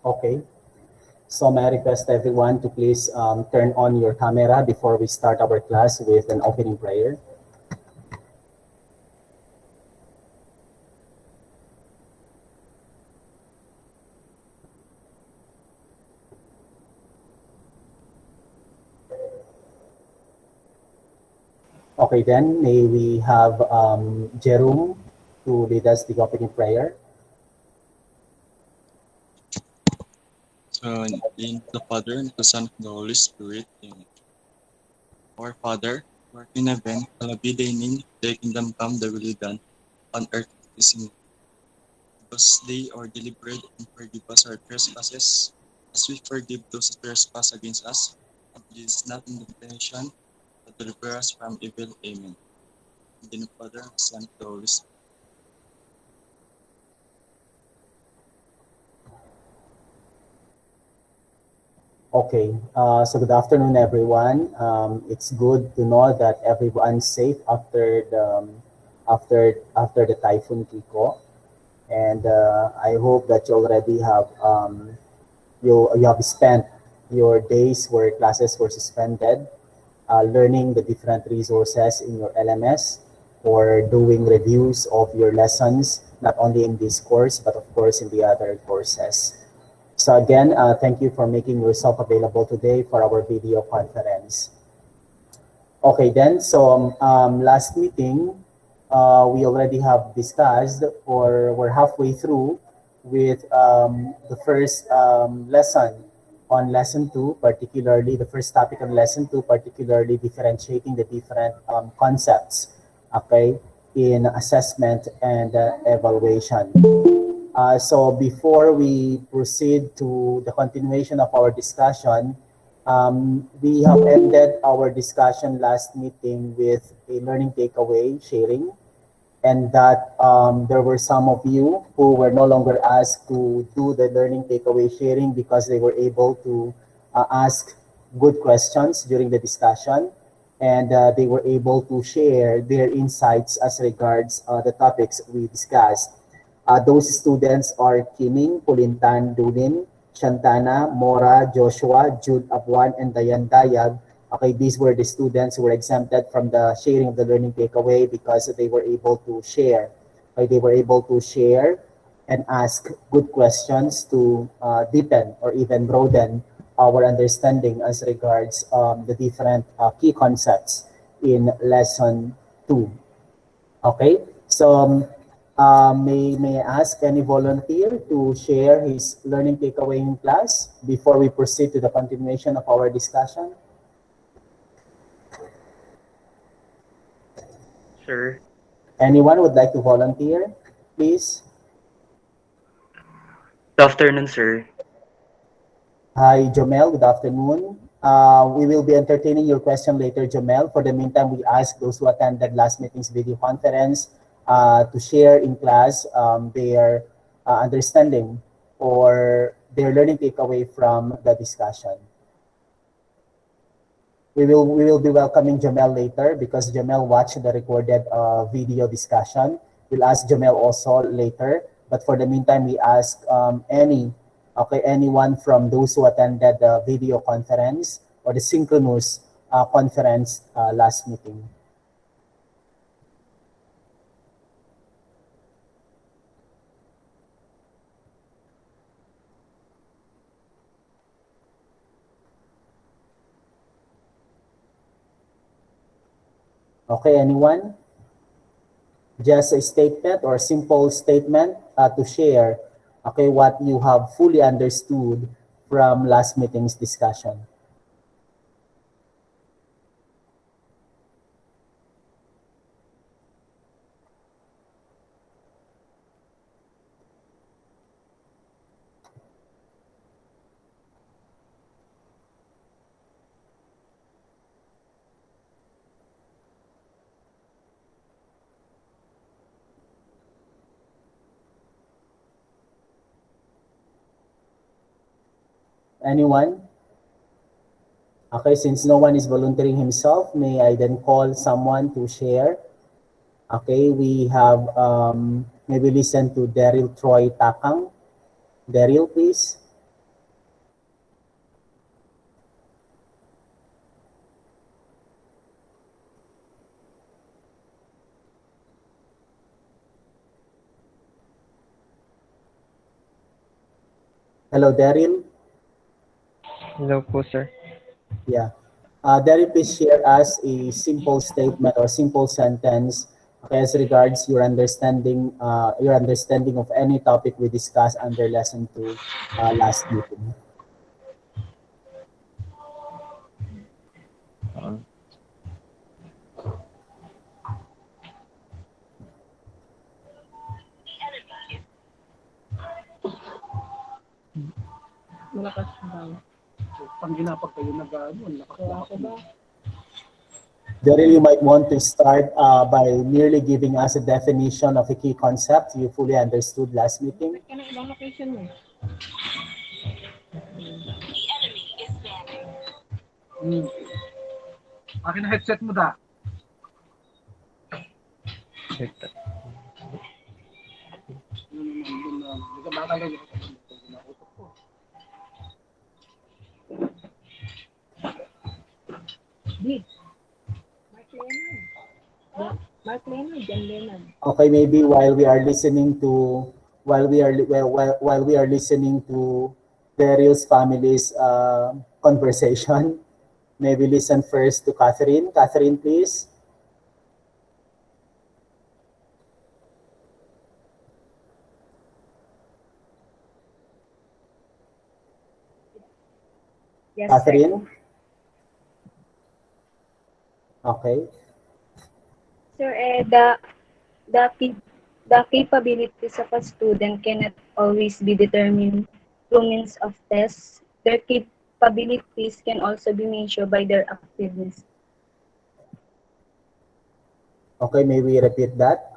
Okay. So may I request everyone to please turn on your camera before we start our class with an opening prayer. Okay, then may we have Jerome to lead us the opening prayer. So, in the Father, and the Son, and the Holy Spirit. Amen. Our Father, who art in heaven, hallowed be thy name. Thy kingdom come, thy will be done, on earth as it is in heaven. Give us today our daily bread, and forgive us our trespasses, as we forgive those who trespass against us. And lead us not into temptation, but deliver us from evil. Amen. In the name of the Father, and the Son, and the Holy Spirit. Okay, so good afternoon, everyone. It's good to know that everyone's safe after the Typhoon Kiko, and I hope that you already have you have spent your days where classes were suspended, learning the different resources in your LMS, or doing reviews of your lessons, not only in this course but of course in the other courses. So again, thank you for making yourself available today for our video conference. Okay, then, so last meeting, we already have discussed, or we're halfway through with the first lesson on lesson 2, particularly the first topic on lesson 2, particularly differentiating the different concepts, okay, in assessment and evaluation. So before we proceed to the continuation of our discussion, we have ended our discussion last meeting with a learning takeaway sharing, and that there were some of you who were no longer asked to do the learning takeaway sharing because they were able to ask good questions during the discussion, and they were able to share their insights as regards the topics we discussed. Those students are Kining, Pulintan, Dulin, Shantana, Mora, Joshua, Jude Abuan, and Dayan Dayag. Okay, these were the students who were exempted from the sharing of the learning takeaway because they were able to share. Okay, they were able to share and ask good questions to deepen or even broaden our understanding as regards the different key concepts in lesson 2. Okay, so may I ask any volunteer to share his learning takeaway in class before we proceed to the continuation of our discussion? Sir. Anyone would like to volunteer, please? Good afternoon, sir. Hi, Jomel. Good afternoon. We will be entertaining your question later, Jomel. For the meantime, we ask those who attended last meeting's video conference to share in class their understanding or their learning takeaway from the discussion. We will be welcoming Jamel later because Jamel watched the recorded video discussion. We'll ask Jamel also later. But for the meantime, we ask anyone from those who attended the video conference or the synchronous conference last meeting. Okay, anyone? Just a statement or simple statement to share, okay, what you have fully understood from last meeting's discussion. Anyone? Okay, since no one is volunteering himself, may I then call someone to share? Okay, we have maybe listen to Daryl Troy Takang. Daryl, please. Hello, Daryl. Hello po, sir. Yeah. Daryl, please share us a simple statement or simple sentence, okay, as regards your understanding of any topic we discussed under lesson two last meeting. Uh, Malakas lang. Pag ginapag kayo nag-ano, nakakaya ako ba? Daryl, you might want to start by merely giving us a definition of a key concept you fully understood last meeting. Ka ng ibang location mo. Hmm. Akin na headset mo da. wait. Hindi ka baka lang. Nakutok ko. Di. Mark Lennon. Mark Lennon, John Lennon. Okay, maybe while we are listening to while we are listening to Daryl's family's conversation, maybe listen first to Catherine. Catherine, please. Yes, sir. Catherine. Okay. Sir, the capabilities of a student cannot always be determined through means of tests. Their capabilities can also be measured by their activeness. Okay, may we repeat that?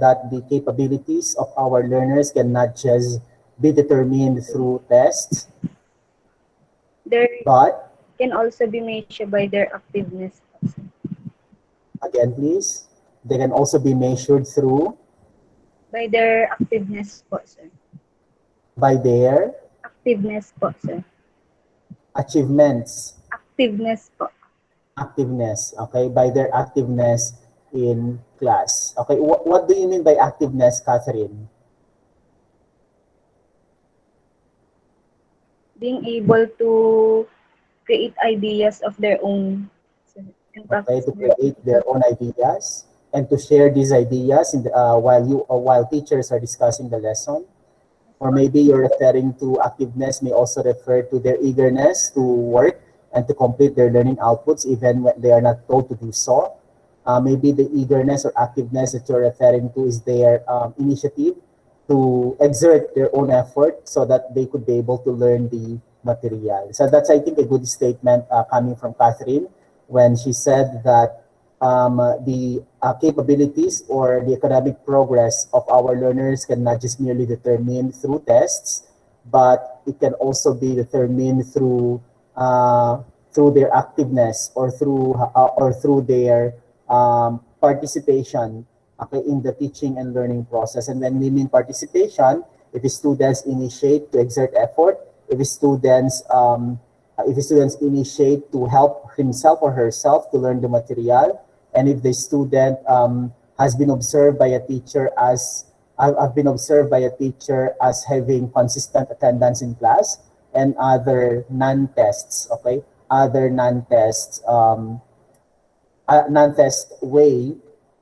That the capabilities of our learners cannot just be determined through tests, There but can also be measured by their activeness. again, please, they can also be measured through By their activeness po, sir. by their Activeness po, sir. achievements, Activeness po. activeness, okay, by their activeness in class. Okay, what do you mean by activeness, Catherine? Being able to create ideas of their own, sir, and Okay, practice to their create their own ideas and to share these ideas in while teachers are discussing the lesson. Or maybe you're referring to activeness may also refer to their eagerness to work and to complete their learning outputs even when they are not told to do so. Maybe the eagerness or activeness that you're referring to is their initiative to exert their own effort so that they could be able to learn the material. So that's, I think, a good statement coming from Catherine when she said that the capabilities or the academic progress of our learners can not just merely determined through tests, but it can also be determined through their activeness or through their participation, okay, in the teaching and learning process. And when we mean participation, if the students initiate to exert effort, if the students initiate to help himself or herself to learn the material, and if the student has been observed by a teacher as I've been observed by a teacher as having consistent attendance in class and other non-tests, okay, other non-test way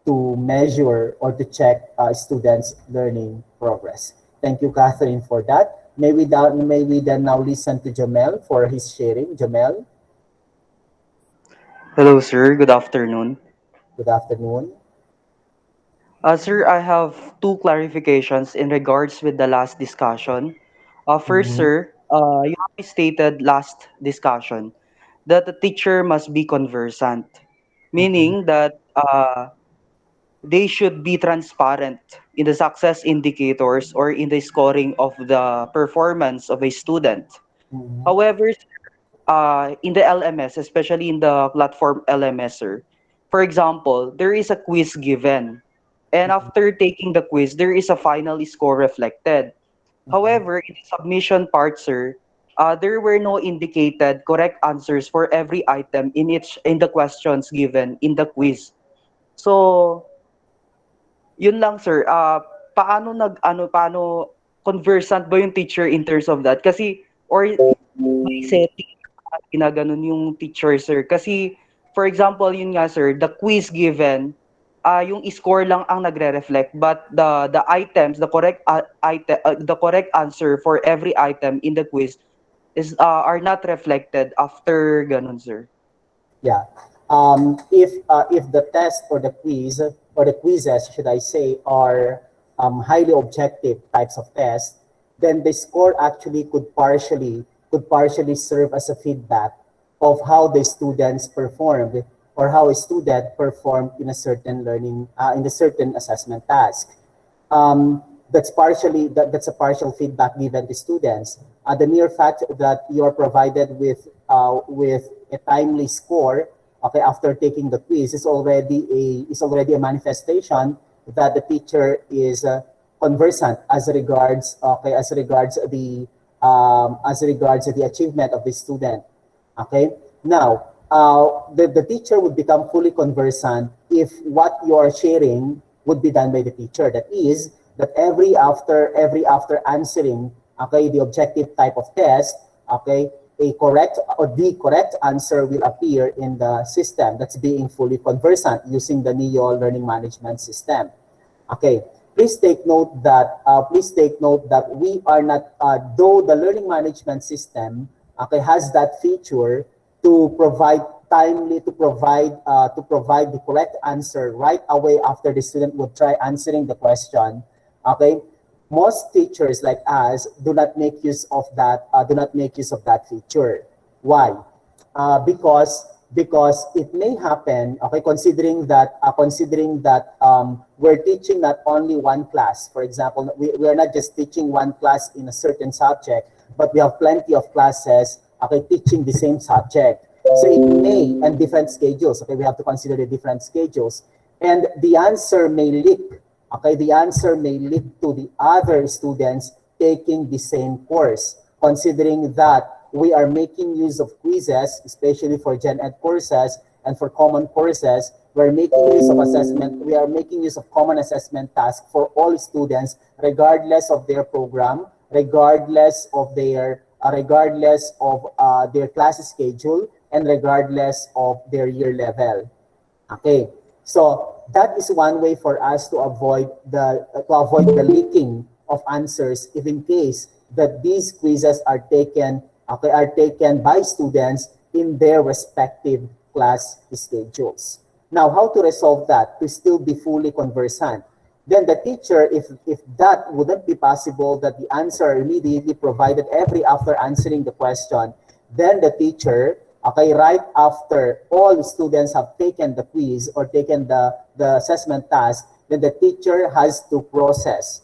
to measure or to check students' learning progress. Thank you, Catherine, for that. May we then now listen to Jamel for his sharing. Jamel, Hello, sir. Good afternoon. good afternoon. Sir, I have two clarifications in regards with the last discussion. First, Mhm, sir, you have stated last discussion that the teacher must be conversant, mhm, meaning that they should be transparent in the success indicators or in the scoring of the performance of a student. mhm, However, in the LMS, especially in the platform LMS, sir, for example, there is a quiz given. And mhm, after taking the quiz, there is a final score reflected. mhm, However, in the submission part, sir, there were no indicated correct answers for every item in the questions given in the quiz. So, yun lang sir. Paano conversant ba yung teacher in terms of that? Kasi, or may setting na ginaganon yung teacher, sir. Kasi, for example, yun nga, sir, the quiz given, yung score lang ang nagre-reflect, but the items, the correct answer for every item in the quiz is are not reflected after ganun, sir. Yeah. If the test or the quiz or the quizzes, should I say, are highly objective types of tests, then the score actually could partially serve as a feedback of how the students performed or how a student performed in a certain in a certain assessment task. That's a partial feedback given to students. The mere fact that you are provided with a timely score, okay, after taking the quiz is already a manifestation that the teacher is conversant as regards the achievement of the student. Okay. Now, the teacher would become fully conversant if what you are sharing would be done by the teacher. That is, that every after answering, okay, the objective type of test, okay, a correct or the correct answer will appear in the system that's being fully conversant using the NEO learning management system. Okay, please take note that we are not, though the learning management system, okay, has that feature to provide the correct answer right away after the student would try answering the question. Okay, most teachers like us do not make use of that feature. Why? Because it may happen, okay, considering that we're teaching not only one class. For example, we are not just teaching one class in a certain subject, but we have plenty of classes, okay, teaching the same subject. So it may, and different schedules, okay, we have to consider the different schedules. And the answer may leak, okay, the answer may leak to the other students taking the same course, considering that we are making use of quizzes, especially for Gen Ed courses and for common courses. We are making use of common assessment tasks for all students, regardless of their program, regardless of their class schedule, and regardless of their year level. Okay, so that is one way for us to avoid the leaking of answers, if in case that these quizzes are taken by students in their respective class schedules. Now, how to resolve that to still be fully conversant? Then the teacher, if that wouldn't be possible, that the answer immediately provided every after answering the question, then the teacher, okay, right after all students have taken the quiz or taken the assessment task, then the teacher has to process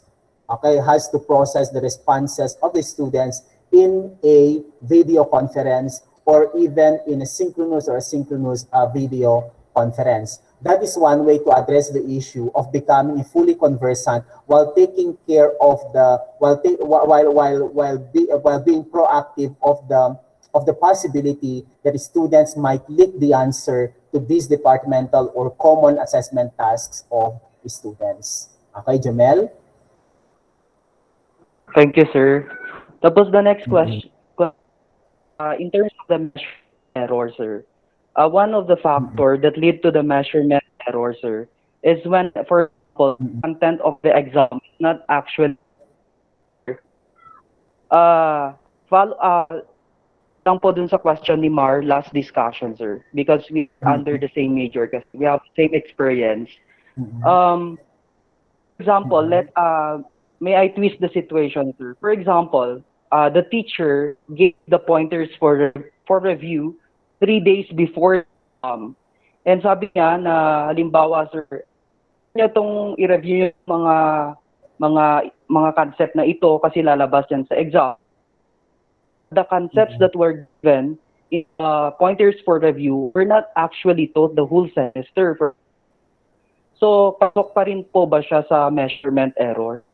the responses of the students in a video conference or even in a synchronous or asynchronous video conference. That is one way to address the issue of becoming fully conversant while taking care of the while being proactive of the possibility that students might leak the answer to these departmental or common assessment tasks of students. Okay, Jamel? Thank you, sir. Tapos the next question, in terms of the measurement error, sir, one of the factors that lead to the measurement error, sir, is when, for example, content of the exam is not actually follow lang po dun sa question ni Mar last discussion, sir, because we are under the same major kasi we have same experience. Example, may I twist the situation, sir? For example, the teacher gave the pointers for review 3 days before and sabi niya na halimbawa, sir, niya tong i-review yung mga concept na ito kasi lalabas yan sa exam. The concepts that were given in pointers for review were not actually taught the whole semester. So, pasok pa rin po ba siya sa measurement error?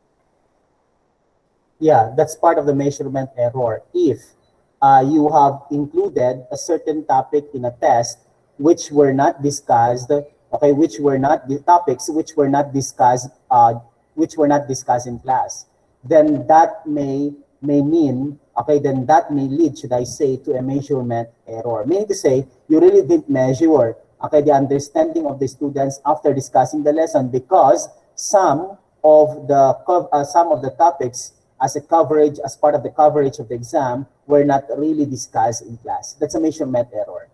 Yeah, that's part of the measurement error. If you have included a certain topic in a test which were not discussed, okay, which were not the topics which were not discussed in class. then that may mean, okay, then that may lead, should I say, to a measurement error. Meaning to say, you really didn't measure, okay, the understanding of the students after discussing the lesson, because some of the topics as a coverage, as part of the coverage of the exam, were not really discussed in class. That's a measurement error.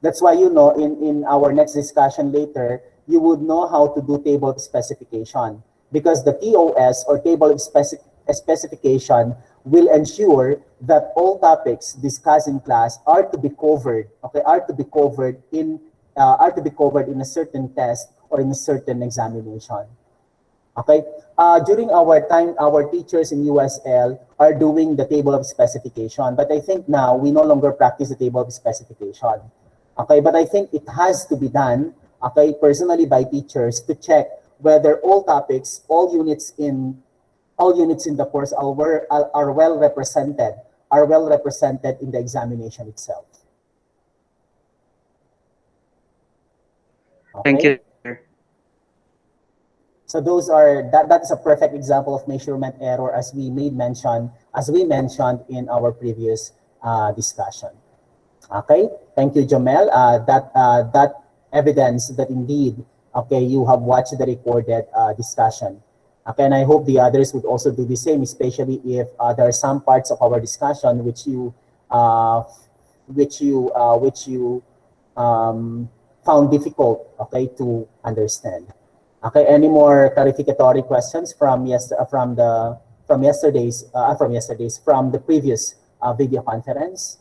That's why, you know, in our next discussion later, you would know how to do table of specification, because the TOS, or table of specification, will ensure that all topics discussed in class are to be covered, okay, are to be covered in a certain test or in a certain examination. Okay. During our time, our teachers in USL are doing the table of specification, but I think now we no longer practice the table of specification. Okay, but I think it has to be done, okay, personally by teachers, to check whether all topics, all units in the course are well represented in the examination itself. Thank Okay. you, sir. So that is a perfect example of measurement error, as we mentioned in our previous discussion. Okay, thank you, Jamel. That evidence that indeed, okay, you have watched the recorded discussion. Okay, and I hope the others would also do the same, especially if there are some parts of our discussion uh, which you found difficult, okay, to understand. Okay, any more clarificatory questions from the previous video conference?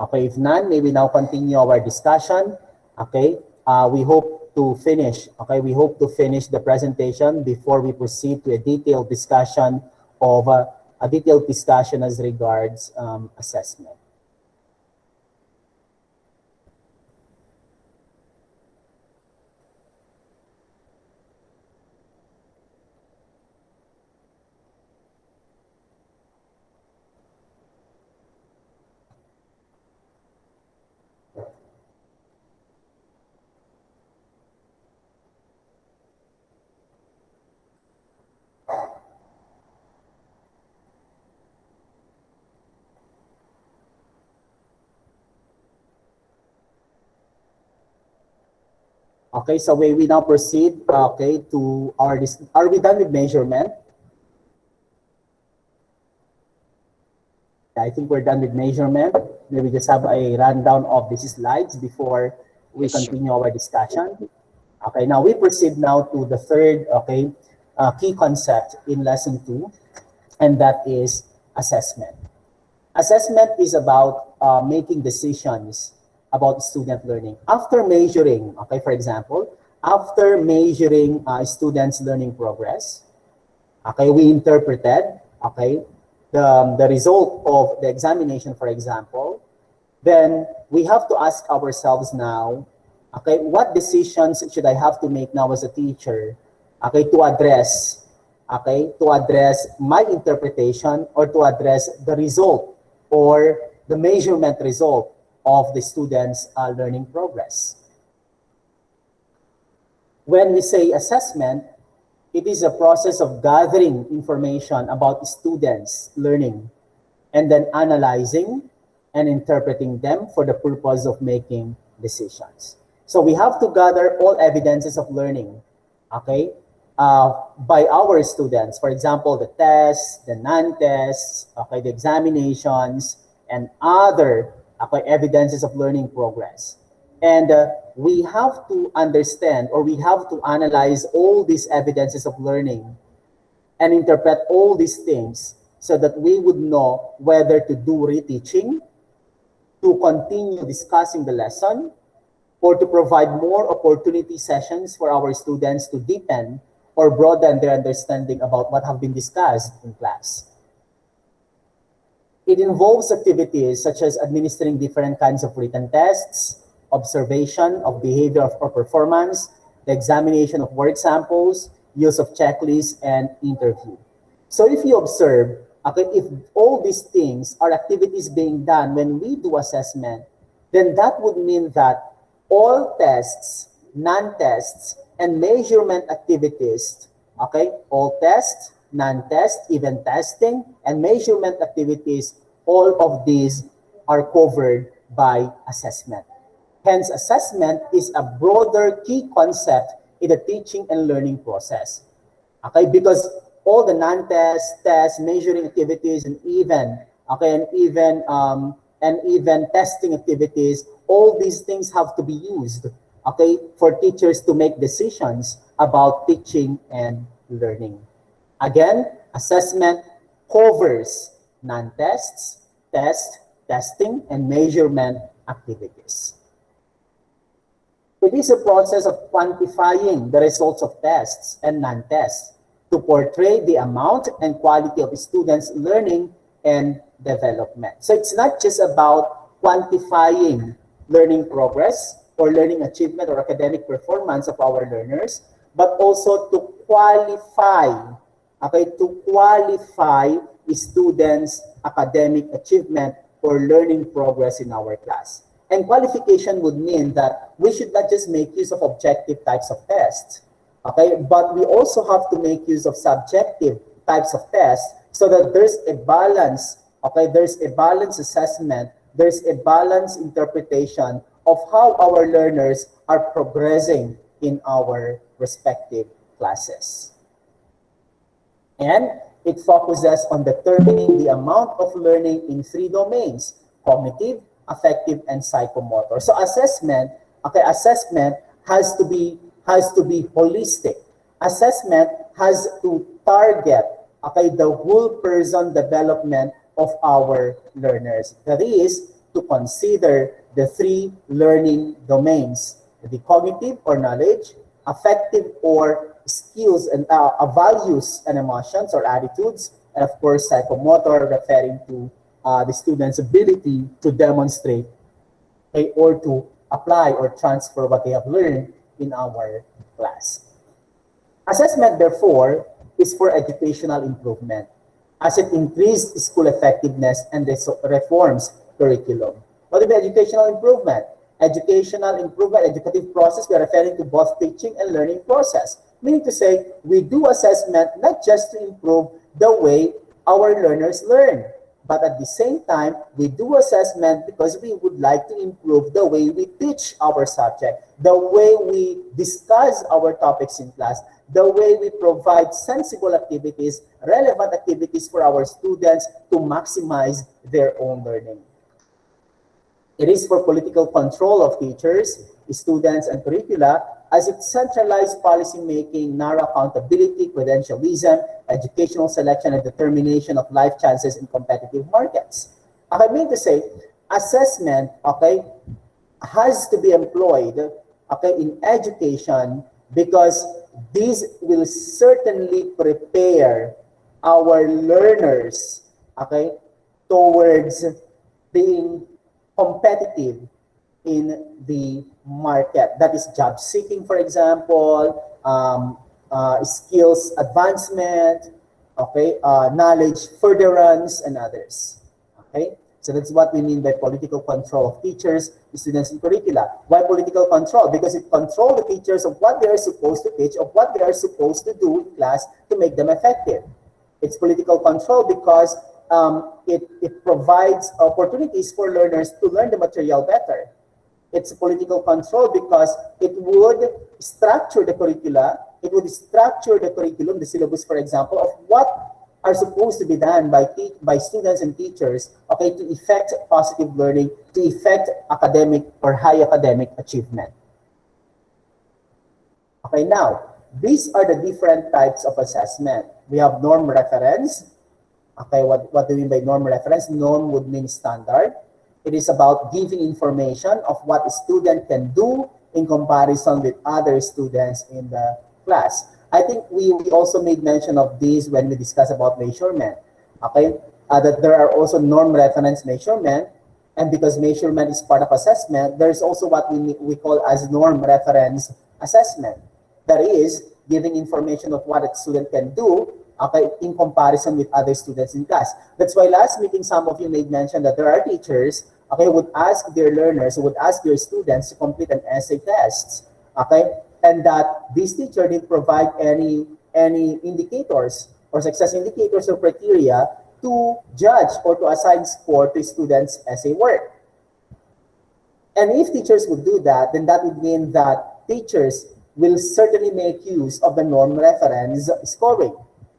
Okay, if none, may we now continue our discussion. Okay, we hope to finish. Okay, we hope to finish the presentation before we proceed to a detailed discussion as regards assessment. Okay, so we now proceed, okay, to are we done with measurement? I think we're done with measurement. Maybe just have a rundown of these slides before we continue our discussion. Okay, now we proceed now to the third, okay, key concept in lesson 2, and that is assessment. Assessment is about making decisions about student learning. After measuring, okay, for example, after measuring students' learning progress, okay, we interpreted, okay, the result of the examination, for example, then we have to ask ourselves now, okay, what decisions should I have to make now as a teacher, okay, to address my interpretation, or to address the result or the measurement result of the students' learning progress. When we say assessment, it is a process of gathering information about students' learning and then analyzing and interpreting them for the purpose of making decisions. So we have to gather all evidences of learning, okay, by our students. For example, the tests, the non-tests, okay, the examinations, and other, okay, evidences of learning progress. And we have to understand, or we have to analyze all these evidences of learning and interpret all these things so that we would know whether to do reteaching, to continue discussing the lesson, or to provide more opportunity sessions for our students to deepen or broaden their understanding about what have been discussed in class. It involves activities such as administering different kinds of written tests, observation of behavior or performance, the examination of word samples, use of checklists, and interview. So if you observe, okay, if all these things are activities being done when we do assessment, then that would mean that all tests non-tests, and measurement activities. Okay, all tests, non-tests, even testing, and measurement activities, all of these are covered by assessment. Hence, assessment is a broader key concept in the teaching and learning process. Okay, because all the non-test, test, measuring activities, and even even testing activities, all these things have to be used, okay, for teachers to make decisions about teaching and learning. Again, assessment covers non-tests, test, testing, and measurement activities. It is a process of quantifying the results of tests and non-tests to portray the amount and quality of students' learning and development. So it's not just about quantifying learning progress or learning achievement or academic performance of our learners, but also to qualify, okay, to qualify students' academic achievement or learning progress in our class. And qualification would mean that we should not just make use of objective types of tests, okay, but we also have to make use of subjective types of tests so that there's a balance, okay, there's a balanced assessment, there's a balanced interpretation of how our learners are progressing in our respective classes. And it focuses on determining the amount of learning in 3 domains: cognitive, affective, and psychomotor. So assessment, okay, assessment has to be holistic. Assessment has to target, okay, the whole person development of our learners. That is to consider the 3 learning domains: the cognitive or knowledge, affective or skills and values and emotions or attitudes, and of course psychomotor, referring to the student's ability to demonstrate, okay, or to apply or transfer what they have learned in our class. Assessment, therefore, is for educational improvement as it increases school effectiveness and reforms curriculum. What is educational improvement? Educational improvement, educative process, we are referring to both teaching and learning process. Meaning to say, we do assessment not just to improve the way our learners learn, but at the same time, we do assessment because we would like to improve the way we teach our subject, the way we discuss our topics in class, the way we provide sensible activities, relevant activities for our students to maximize their own learning. It is for political control of teachers, students, and curricula, as it centralized policy making, narrow accountability, credentialism, educational selection, and determination of life chances in competitive markets. I mean to say, assessment, okay, has to be employed, okay, in education because this will certainly prepare our learners, okay, towards being competitive in the market. That is job seeking, for example, skills advancement, okay, knowledge furtherance, and others. Okay, so that's what we mean by political control of teachers, students, and curricula. Why political control? Because it controls the teachers of what they are supposed to teach, of what they are supposed to do in class to make them effective. It's political control because it provides opportunities for learners to learn the material better. It's political control because it would structure the curricula, it would structure the curriculum, the syllabus, for example, of what are supposed to be done by students and teachers, okay, to effect positive learning, to effect academic or high academic achievement. Okay, now, these are the different types of assessment. We have norm reference. Okay, what do we mean by norm reference? Norm would mean standard. It is about giving information of what a student can do in comparison with other students in the class. I think we also made mention of this when we discussed about measurement. Okay, that there are also norm reference measurement, and because measurement is part of assessment, there is also what we call as norm reference assessment. That is giving information of what a student can do, okay, in comparison with other students in class. That's why last meeting, some of you made mention that there are teachers, okay, who would ask their learners, who would ask their students to complete an essay test, Okay, and that this teacher didn't provide any indicators or success indicators or criteria to judge or to assign score to students' essay work. And if teachers would do that, then that would mean that teachers will certainly make use of the norm reference scoring.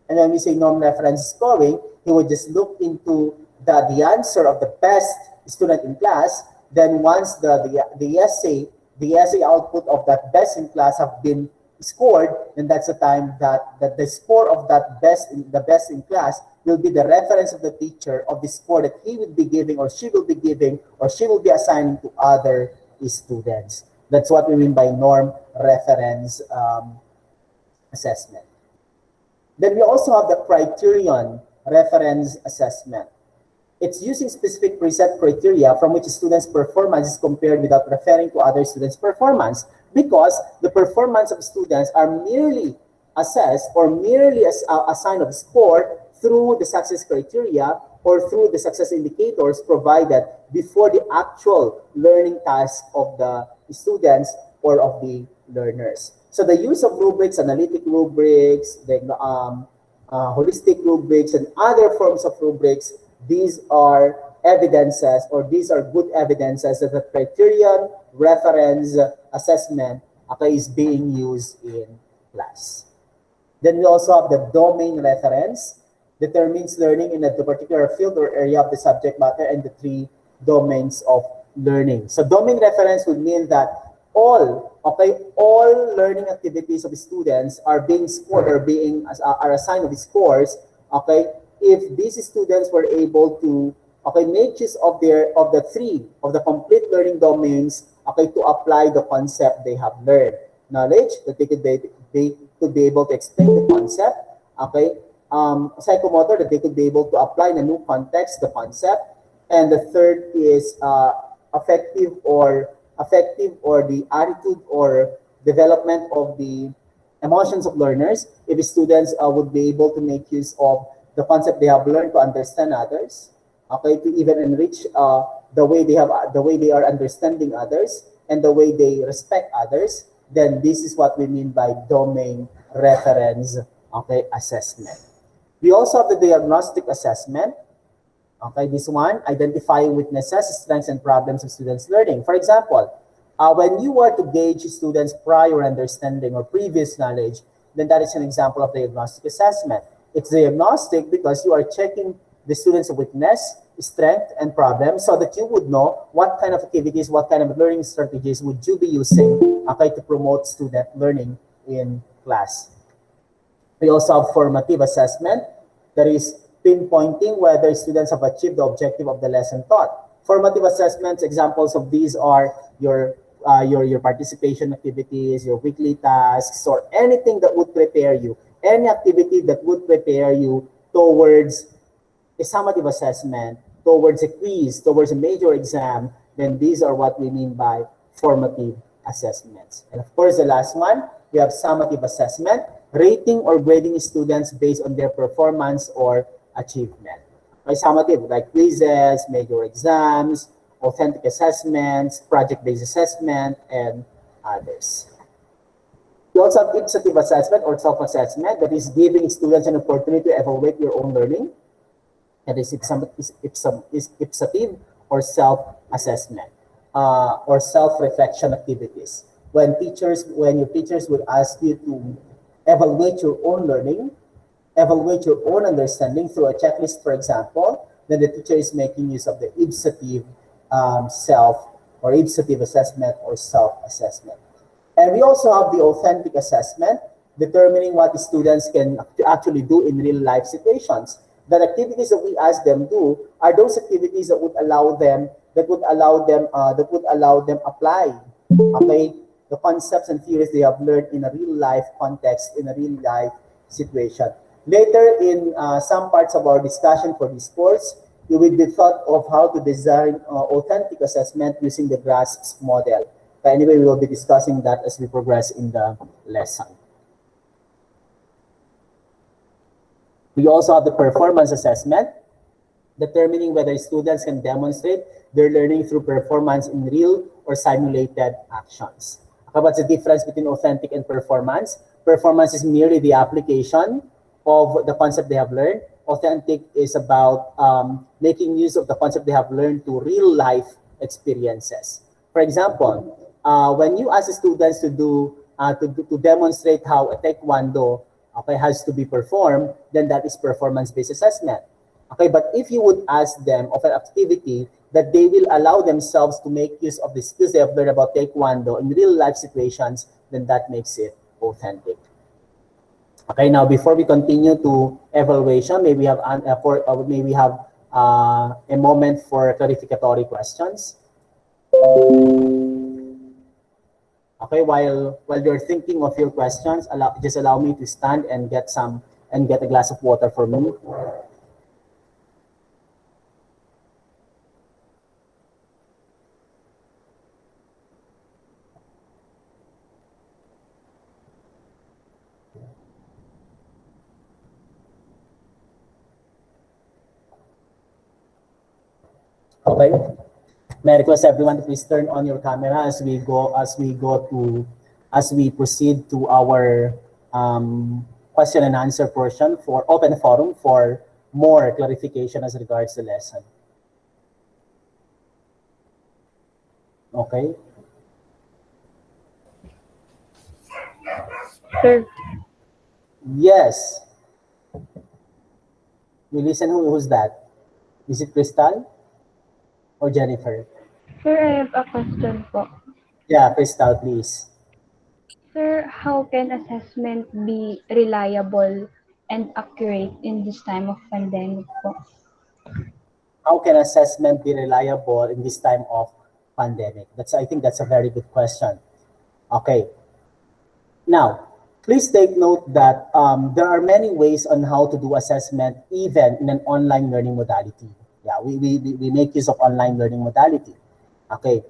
And when we say norm reference scoring, he would just look into the answer of the best student in class. Then once the essay output of that best in class have been scored, then that's the time that the score of the best in class will be the reference of the teacher of the score that he will be giving or she will be giving or she will be assigning to other students. That's what we mean by norm reference assessment. Then we also have the criterion reference assessment. It's using specific preset criteria from which a student's performance is compared without referring to other students' performance, because the performance of students are merely assessed or merely assigned of score through the success criteria or through the success indicators provided before the actual learning task of the students or of the learners. So the use of rubrics, analytic rubrics, the holistic rubrics, and other forms of rubrics, these are evidences, or these are good evidences that the criterion reference assessment is being used in class. Then we also have the domain reference, determines learning in a particular field or area of the subject matter and the three domains of learning. So domain reference would mean that all learning activities of students are being scored or are assigned with scores. If these students were able to make use of the complete learning domains to apply the concept they have learned. Knowledge, that they could be able to explain the concept. Psychomotor, that they could be able to apply in a new context the concept. And the third is affective or the attitude or development of the emotions of learners. If students would be able to make use of the concept they have learned to understand others, to even enrich the way they are understanding others and the way they respect others, then this is what we mean by domain reference assessment. We also have the diagnostic assessment. This one, identifying weaknesses, strengths, and problems of students' learning. For example, when you were to gauge students' prior understanding or previous knowledge, then that is an example of diagnostic assessment. It's diagnostic because you are checking the students' weakness, strength, and problems so that you would know what kind of activities, what kind of learning strategies would you be using to promote student learning in class. We also have formative assessment, that is pinpointing whether students have achieved the objective of the lesson taught. Formative assessments, examples of these are your participation activities, your weekly tasks, or anything that would prepare you, any activity that would prepare you towards a summative assessment, towards a quiz, towards a major exam, then these are what we mean by formative assessments. And of course, the last one, we have summative assessment, rating or grading students based on their performance or achievement. By summative, like quizzes, major exams, authentic assessments, project-based assessment, and others. We also have ipsative assessment or self-assessment, that is giving students an opportunity to evaluate your own learning. That is ipsative or self-assessment or self-reflection activities. When your teachers would ask you to evaluate your own learning, evaluate your own understanding through a checklist, for example, then the teacher is making use of the ipsative ipsative assessment or self-assessment. And we also have the authentic assessment, determining what the students can actually do in real life situations. The activities that we ask them do are those activities that would allow them apply the concepts and theories they have learned in a real life context, in a real life situation. Later in some parts of our discussion for this course, you will be taught of how to design authentic assessment using the GRASP model. But anyway, we will be discussing that as we progress in the lesson. We also have the performance assessment, determining whether students can demonstrate their learning through performance in real or simulated actions. Okay, what's the difference between authentic and performance? Performance is merely the application of the concept they have learned. Authentic is about making use of the concept they have learned to real life experiences. For example, when you ask students to do to demonstrate how a taekwondo has to be performed, then that is performance-based assessment. Okay, but if you would ask them of an activity that they will allow themselves to make use of the skills they have learned about taekwondo in real life situations, then that makes it authentic. Okay, now before we continue to evaluation, maybe we have a moment for clarificatory questions. Okay, while you're thinking of your questions, just allow me to stand and get a glass of water for me. Okay. May I request everyone to please turn on your camera as we proceed to our question and answer portion for open forum for more clarification as regards the lesson. Okay. Sir, Yes. We listen. Who's that? Is it Crystal or Jennifer? sir, I have a question po. Yeah, Crystal, please. Sir, how can assessment be reliable and accurate in this time of pandemic po? How can assessment be reliable in this time of pandemic? I think that's a very good question. Okay. Now, please take note that there are many ways on how to do assessment even in an online learning modality. Yeah, we make use of online learning modality. Okay.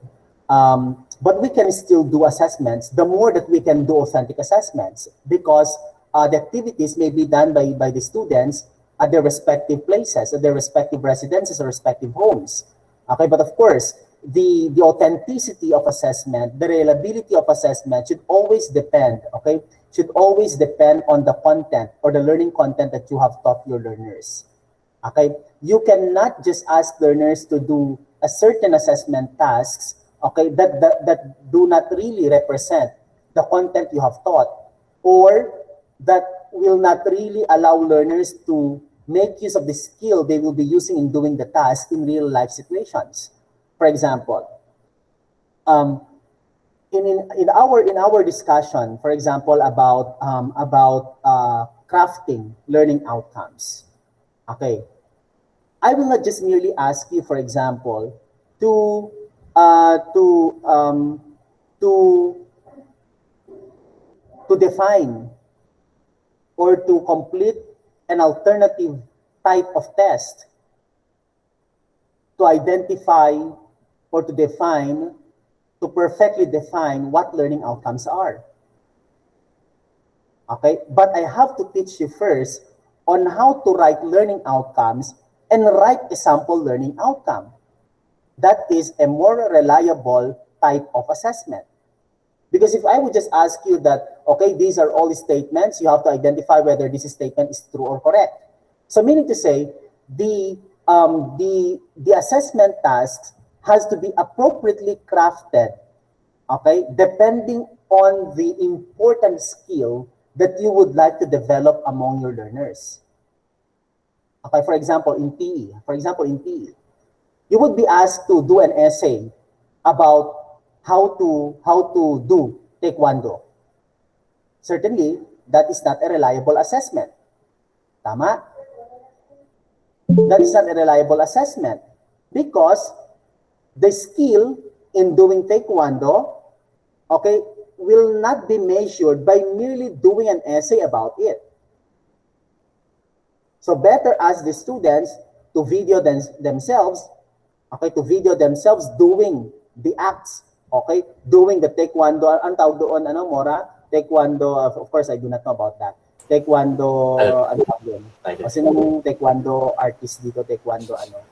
But we can still do assessments. The more that we can do authentic assessments, because the activities may be done by the students at their respective places, at their respective residences or respective homes. Okay, but of course, the authenticity of assessment, the reliability of assessment should always depend, okay, should always depend on the content or the learning content that you have taught your learners. Okay, you cannot just ask learners to do a certain assessment tasks, okay, that do not really represent the content you have taught, or that will not really allow learners to make use of the skill they will be using in doing the task in real life situations. For example, in our discussion, for example, about crafting learning outcomes. Okay, I will not just merely ask you, for example, to define or to complete an alternative type of test to identify or to define, to perfectly define what learning outcomes are. Okay, but I have to teach you first on how to write learning outcomes and write a sample learning outcome. That is a more reliable type of assessment. Because if I would just ask you that, okay, these are all the statements, you have to identify whether this statement is true or correct. So meaning to say, the assessment task has to be appropriately crafted, okay, depending on the important skill that you would like to develop among your learners. Okay, for example, in PE, you would be asked to do an essay about how to do taekwondo. Certainly, that is not a reliable assessment. Tama? That is not a reliable assessment because the skill in doing taekwondo, okay, will not be measured by merely doing an essay about it. So better ask the students to video themselves, okay, to video themselves doing the acts, okay, doing the taekwondo. Ang tawag doon, ano, Mora? Taekwondo, of course, I do not know about that. Taekwondo, ano tawag doon? Kasi nung taekwondo artist dito, taekwondo, ano,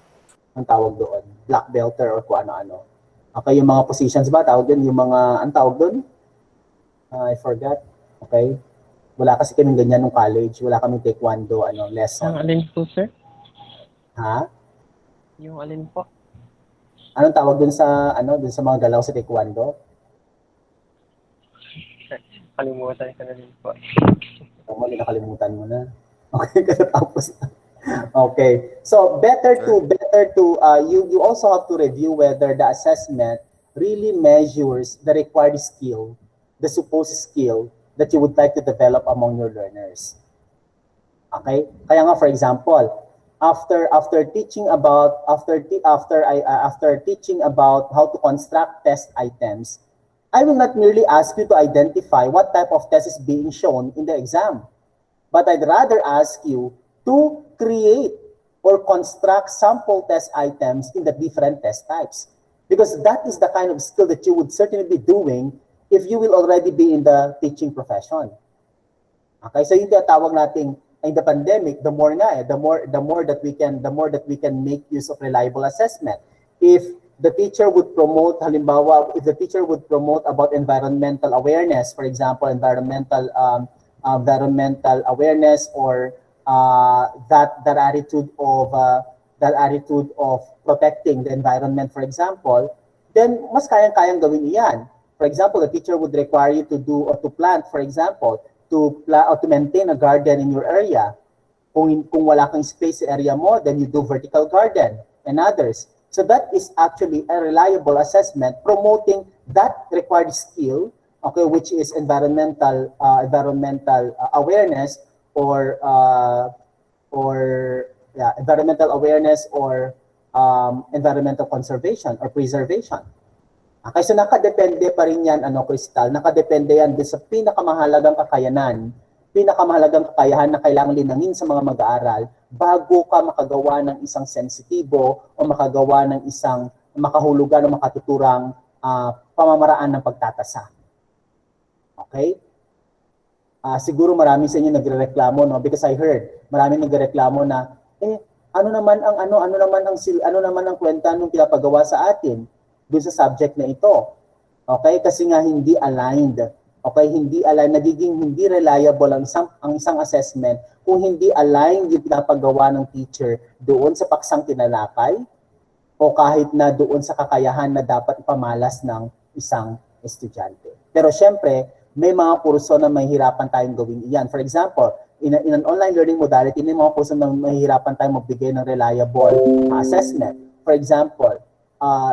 ang tawag doon? Black belter or kung ano-ano. Okay, yung mga positions ba, tawag doon, yung mga, ang tawag doon? I forgot. Okay? Wala kasi kaming ganyan nung college. Wala kaming taekwondo lesson. Yung alin po, sir? Ha? Yung alin po? Anong tawag dun sa dun sa mga galaw sa taekwondo? Kalimutan ko na din po. Mali nakalimutan mo na. Okay, tapos. Okay. So better to you also have to review whether the assessment really measures the required skill, the supposed skill that you would like to develop among your learners. Okay? Kaya nga for example, after teaching about after teaching about how to construct test items, I will not merely ask you to identify what type of test is being shown in the exam, but I'd rather ask you to create or construct sample test items in the different test types. Because that is the kind of skill that you would certainly be doing if you will already be in the teaching profession. Okay, so yung tinatawag nating in the pandemic, the more that we can make use of reliable assessment. If the teacher would promote, halimbawa, if the teacher would promote about environmental awareness, for example, environmental awareness, or that attitude of protecting the environment, for example, then mas kayang-kayang gawin iyan. For example, the teacher would require you to do or to plant, for example, or to maintain a garden in your area. Kung wala kang space sa area mo, then you do vertical garden and others. So that is actually a reliable assessment promoting that required skill, okay, which is environmental awareness environmental awareness or environmental conservation or preservation. Okay, so nakadepende pa rin yan, Crystal, nakadepende yan sa pinakamahalagang kakayahan na kailangan linangin sa mga mag-aaral bago ka makagawa ng isang sensitibo o makagawa ng isang makahulugan o makatuturang pamamaraan ng pagtatasa. Okay? Siguro marami sa inyo nagrereklamo, no? Because I heard, marami nagrereklamo na, ano naman ang kwenta nung pinapagawa sa atin dun sa subject na ito. Okay? Kasi nga hindi aligned. Okay? Hindi aligned. Nagiging hindi reliable ang isang assessment kung hindi aligned yung pinapagawa ng teacher doon sa paksang tinalakay o kahit na doon sa kakayahan na dapat ipamalas ng isang estudyante. Pero syempre, may mga kurso na mahihirapan tayong gawin iyan. For example, in an online learning modality, may mga kurso na mahihirapan tayong magbigay ng reliable assessment. For example,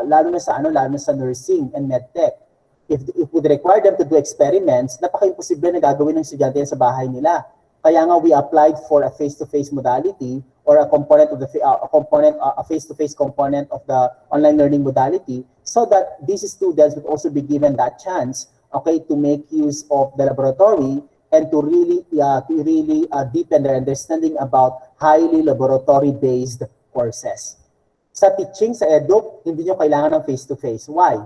lalo na sa nursing and medtech. If would require them to do experiments, napaka-imposible na gagawin ng estudyante yan sa bahay nila. Kaya nga we applied for a face-to-face modality or a face-to-face component of the online learning modality so that these students would also be given that chance, okay, to make use of the laboratory and to really deepen their understanding about highly laboratory-based courses. Sa teaching, sa edu, hindi nyo kailangan ng face-to-face. Why?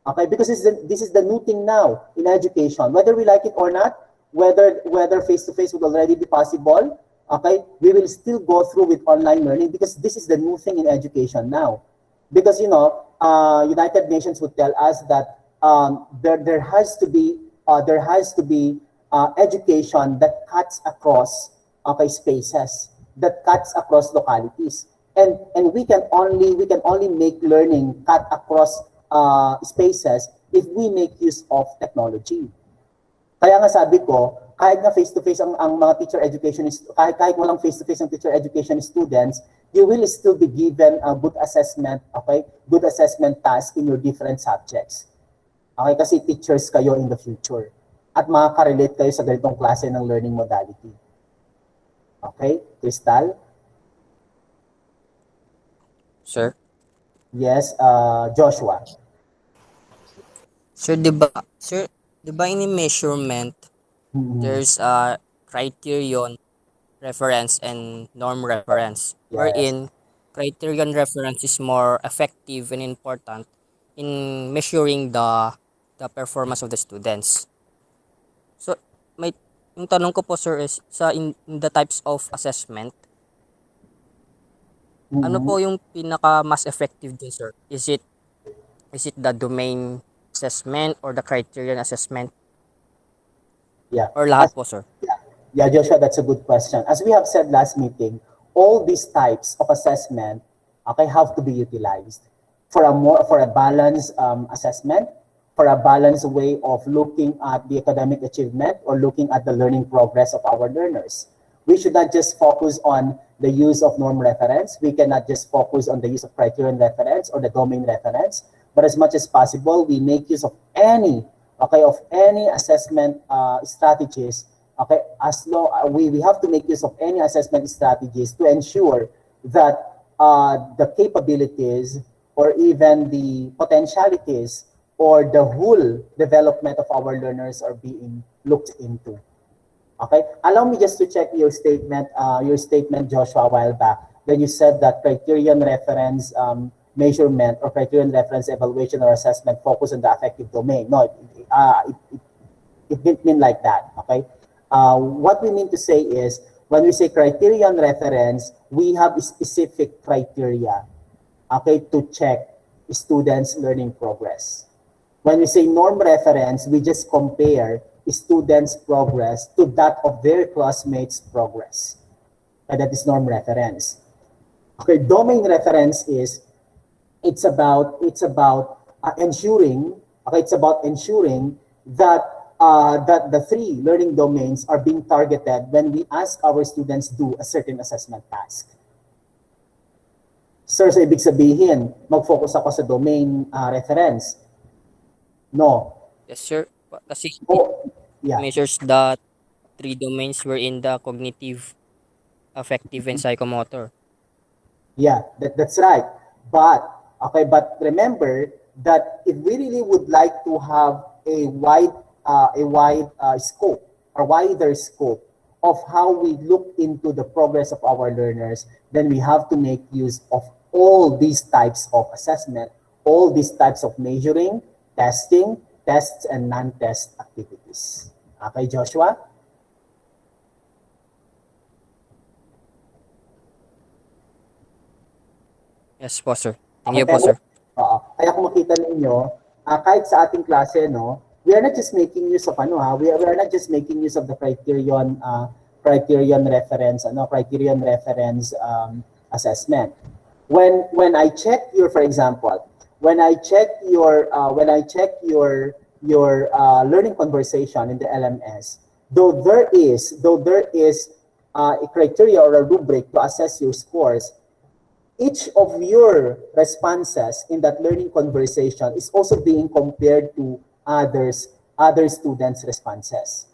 Okay, because this is the new thing now in education. Whether we like it or not, whether face-to-face would already be possible, okay, we will still go through with online learning because this is the new thing in education now. Because, United Nations would tell us that there has to be education that cuts across spaces, that cuts across localities. And we can only make learning cut across spaces if we make use of technology. Kaya nga sabi ko, kahit nga face-to-face ang mga teacher education kahit walang face-to-face ang teacher education students, you will still be given a good assessment task in your different subjects. Okay, kasi teachers kayo in the future. At makaka-relate kayo sa ganitong klase ng learning modality. Okay, Crystal? Sir? Yes, Joshua. Sir, di ba in measurement, there's a criterion reference and norm reference, wherein criterion reference is more effective and important in measuring the performance of the students. So, yung tanong ko po, sir, is in the types of assessment, ano po yung pinaka mas effective din, sir? Is it the domain assessment or the criterion assessment? Yeah. Or lahat po, sir? Yeah, Joshua, that's a good question. As we have said last meeting, all these types of assessment, okay, have to be utilized for a balanced assessment, for a balanced way of looking at the academic achievement or looking at the learning progress of our learners. We should not just focus on the use of norm reference. We cannot just focus on the use of criterion reference or the domain reference, but as much as possible, we make use of any assessment strategies. Okay, as long we have to make use of any assessment strategies to ensure that the capabilities or even the potentialities or the whole development of our learners are being looked into. Okay, allow me just to check your statement, Joshua, a while back. Then you said that criterion reference measurement or criterion reference evaluation or assessment focus on the affective domain. No, it didn't mean like that. Okay, what we mean to say is when we say criterion reference, we have specific criteria, okay, to check students' learning progress. When we say norm reference, we just compare students' progress to that of their classmates' progress. And that is norm reference. Okay, domain reference is ensuring, okay, it's about ensuring that the three learning domains are being targeted when we ask our students do a certain assessment task. Sir, so ibig sabihin, mag-focus ako sa domain reference. No. Yes, sir. Kasi Oh, it yeah. measures the 3 domains wherein the cognitive, affective, and psychomotor. Yeah, that's right. But remember that if we really would like to have a wide scope or wider scope of how we look into the progress of our learners, then we have to make use of all these types of assessment, all these types of measuring, testing, tests, and non-test activities. Okay, Joshua? Yes po, sir. Thank Okay, you po, sir. kaya kung makita ninyo, kahit sa ating klase, no, we are not just making use of we are not just making use of the criterion reference assessment. When I check your, for example, when I check your learning conversation in the LMS, though there is a criteria or a rubric to assess your scores, each of your responses in that learning conversation is also being compared to other students' responses.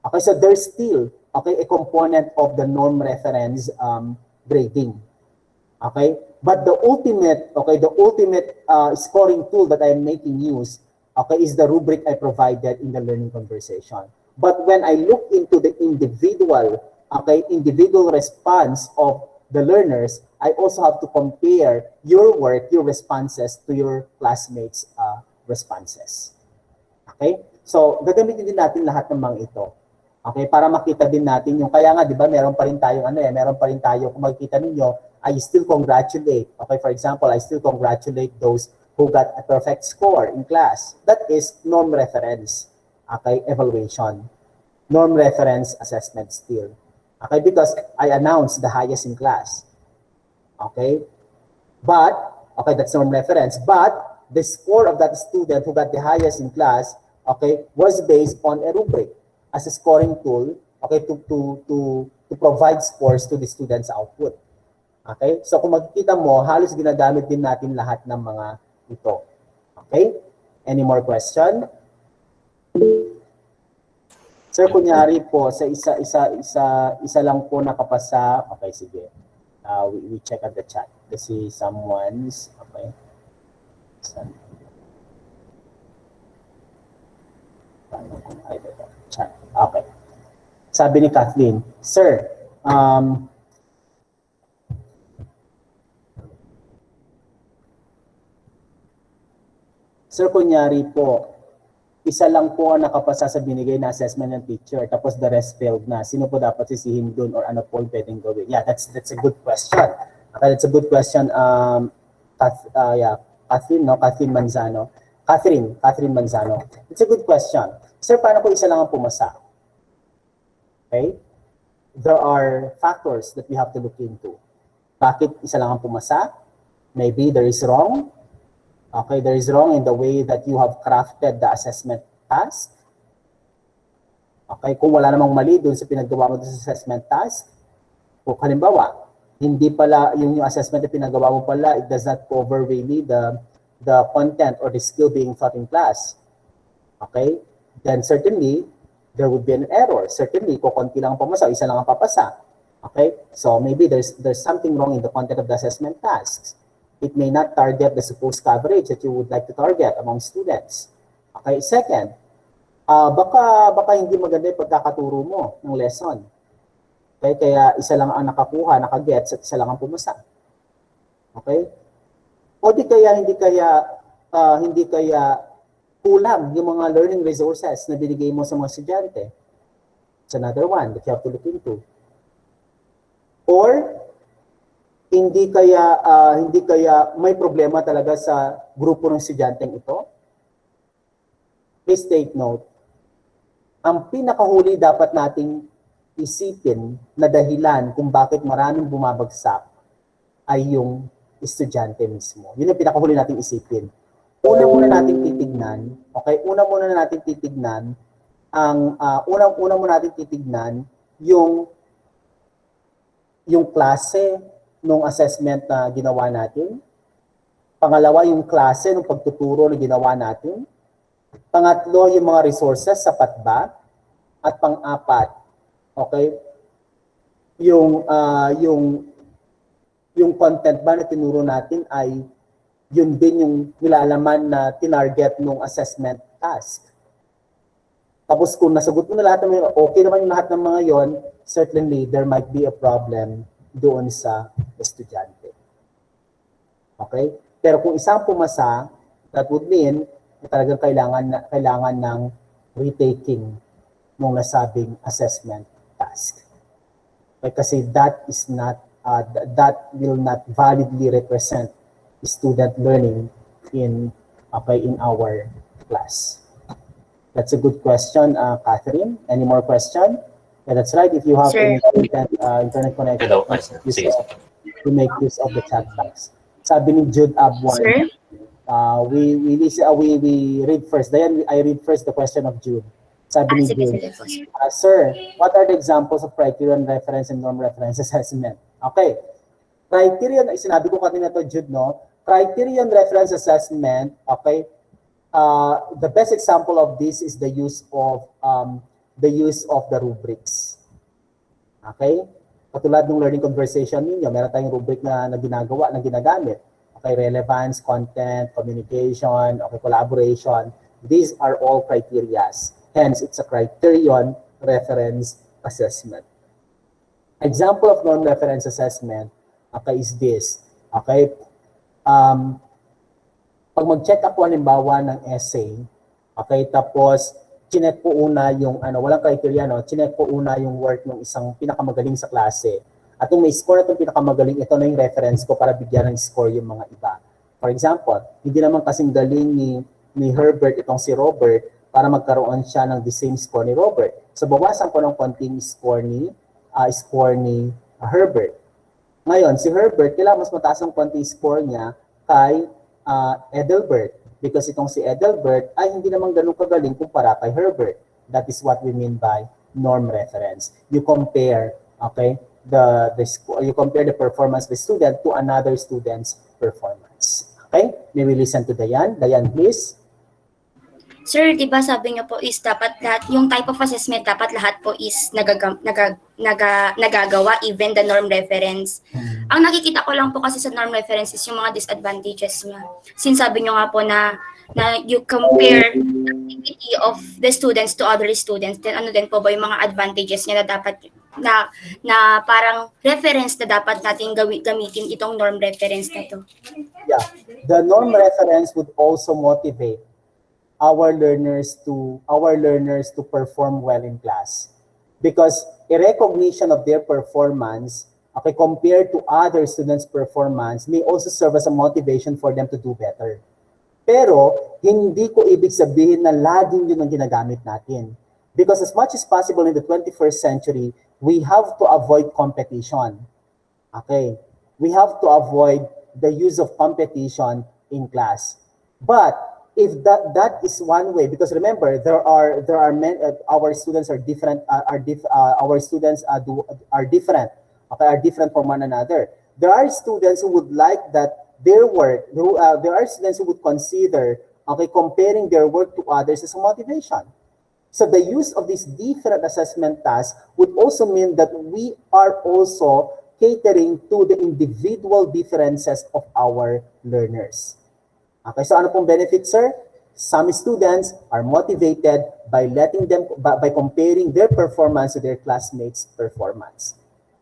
Okay, so there's still a component of the norm reference grading. Okay, but the ultimate scoring tool that I'm making use is the rubric I provided in the learning conversation. But when I look into the individual response of the learners, I also have to compare your work, your responses to your classmates' responses. Okay? So, gagamitin din natin lahat ng mga ito. Okay? Para makita din natin yung, kaya nga, di ba, meron pa rin tayo, kung makikita ninyo, I still congratulate. Okay? For example, I still congratulate those who got a perfect score in class. That is norm reference. Okay? Evaluation. Norm reference assessment still. Okay? Because I announced the highest in class. Okay? But, okay, that's norm reference. But, the score of that student who got the highest in class, okay, was based on a rubric as a scoring tool, okay, to provide scores to the student's output. Okay? So, kung makikita mo, halos ginagamit din natin lahat ng mga ito. Okay? Any more question? Sir, kunyari po, sa isa lang po nakapasa. Okay, sige. We check at the chat. Kasi someone's, okay. Chat. Okay. Sabi ni Kathleen, Sir, Sir, kunyari po, isa lang po ang nakapasa sa binigay na assessment ng teacher, tapos the rest failed na. Sino po dapat sisihin dun or ano po yung pwedeng gawin? Yeah, that's a good question. Okay, that's a good question. Catherine Manzano. Catherine Manzano. It's a good question. Sir, paano kung isa lang ang pumasa? Okay? There are factors that we have to look into. Bakit isa lang ang pumasa? Maybe there is wrong. Okay, there is wrong in the way that you have crafted the assessment task. Okay, kung wala namang mali dun sa pinagawa mo dun sa assessment task, kung halimbawa, hindi pala yung assessment na pinagawa mo pala, it does not cover really the content or the skill being taught in class. Okay, then certainly, there would be an error. Certainly, kung konti lang ang pumasa, isa lang ang papasa. Okay, so maybe there's something wrong in the content of the assessment tasks. It may not target the supposed coverage that you would like to target among students. Okay, second, baka hindi maganda yung pagkakaturo mo ng lesson. Okay, kaya isa lang ang nakakuha, nakagets, at isa lang ang pumasa. Okay? O hindi kaya kulang yung mga learning resources na binigay mo sa mga estudyante. It's another one that you have to look into. Or hindi kaya may problema talaga sa grupo ng estudyanteng ito? Please take note. Ang pinakahuli dapat nating isipin na dahilan kung bakit maraming bumabagsak ay yung estudyante mismo. Yun ang pinakahuli nating isipin. Una muna nating titignan, okay? Una muna nating titignan yung klase nung assessment na ginawa natin. Pangalawa, yung klase ng pagtuturo na ginawa natin. Pangatlo, yung mga resources, sapat ba? At pang-apat, okay, yung content ba na tinuro natin ay yun din yung nilalaman na tinarget ng assessment task. Tapos kung nasagot mo na lahat ng mga, okay naman yung lahat ng mga yon, certainly there might be a problem doon sa estudyante. Okay? Pero kung isang pumasa, that would mean na talagang kailangan ng retaking ng nasabing assessment task. Okay? Kasi that will not validly represent student learning in our class. That's a good question, Catherine. Any more question? Yeah, that's right. If you have any internet connection, to make use of the chat box. Sabi ni Jude Abwan, we read first. Then I read first the question of Jude. Sabi ni Jude, sir, what are the examples of criterion reference and norm reference assessment? Okay. Criterion, sinabi ko kanina to, Jude, no? Criterion reference assessment, okay? The best example of this is the use of the rubrics. Okay? Katulad ng learning conversation ninyo, meron tayong rubric na ginagamit. Okay, relevance, content, communication, okay, collaboration. These are all criterias. Hence, it's a criterion reference assessment. Example of non-reference assessment, okay, is this. Okay? Pag mag-check ako halimbawa ng essay, okay, tapos chinek ko una yung walang criteria, no, chinek ko una yung work ng isang pinakamagaling sa klase. At yung may score na itong pinakamagaling, ito na yung reference ko para bigyan ng score yung mga iba. For example, hindi naman kasing galing ni Herbert itong si Robert para magkaroon siya ng the same score ni Robert. So bawasan ko ng konting score ni Herbert. Ngayon, si Herbert, kailangan mas mataas ang konting score niya kay Edelbert. Because itong si Edelbert ay hindi naman ganun kagaling kumpara kay Herbert. That is what we mean by norm reference. You compare, okay, you compare the performance of the student to another student's performance. Okay? May we listen to Dayan? Dayan, please. Sir, di ba sabi niyo po is dapat lahat, yung type of assessment dapat lahat po is nagagawa, even the norm reference. Ang nakikita ko lang po kasi sa norm reference is yung mga disadvantages niya. Since sabi niyo nga po na you compare the activity of the students to other students, then ano din po ba yung mga advantages niya na dapat na parang reference na dapat natin gamitin itong norm reference na to? Yeah, the norm reference would also motivate our learners to perform well in class, because a recognition of their performance, okay, compared to other students' performance may also serve as a motivation for them to do better. Pero hindi ko ibig sabihin na laging yun ang ginagamit natin. Because as much as possible in the 21st century, we have to avoid competition. Okay, we have to avoid the use of competition in class. But if that is one way, because remember our students are different, our students are different, okay, are different from one another. There are students who would like that their work. There are students who would consider, okay, comparing their work to others as a motivation. So the use of these different assessment tasks would also mean that we are also catering to the individual differences of our learners. Okay, so ano pong benefit, sir? Some students are motivated by by comparing their performance to their classmates' performance.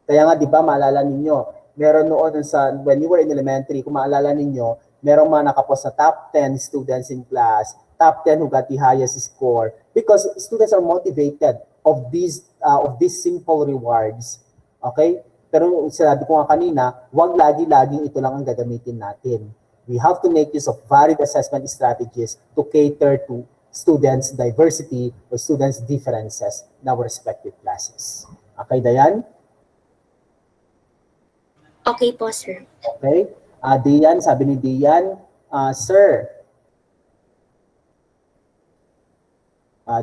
Kaya nga, di ba, maalala ninyo, meron noon when you were in elementary, kung maalala ninyo, merong mga nakapost sa top 10 students in class, top 10 who got the highest score, because students are motivated of these simple rewards. Okay? Pero sinabi ko nga kanina, wag lagi-laging ito lang ang gagamitin natin. We have to make use of varied assessment strategies to cater to students' diversity or students' differences in our respective classes. Okay, Dayan? Okay po, sir. Okay. Dian, sabi ni Dian, sir.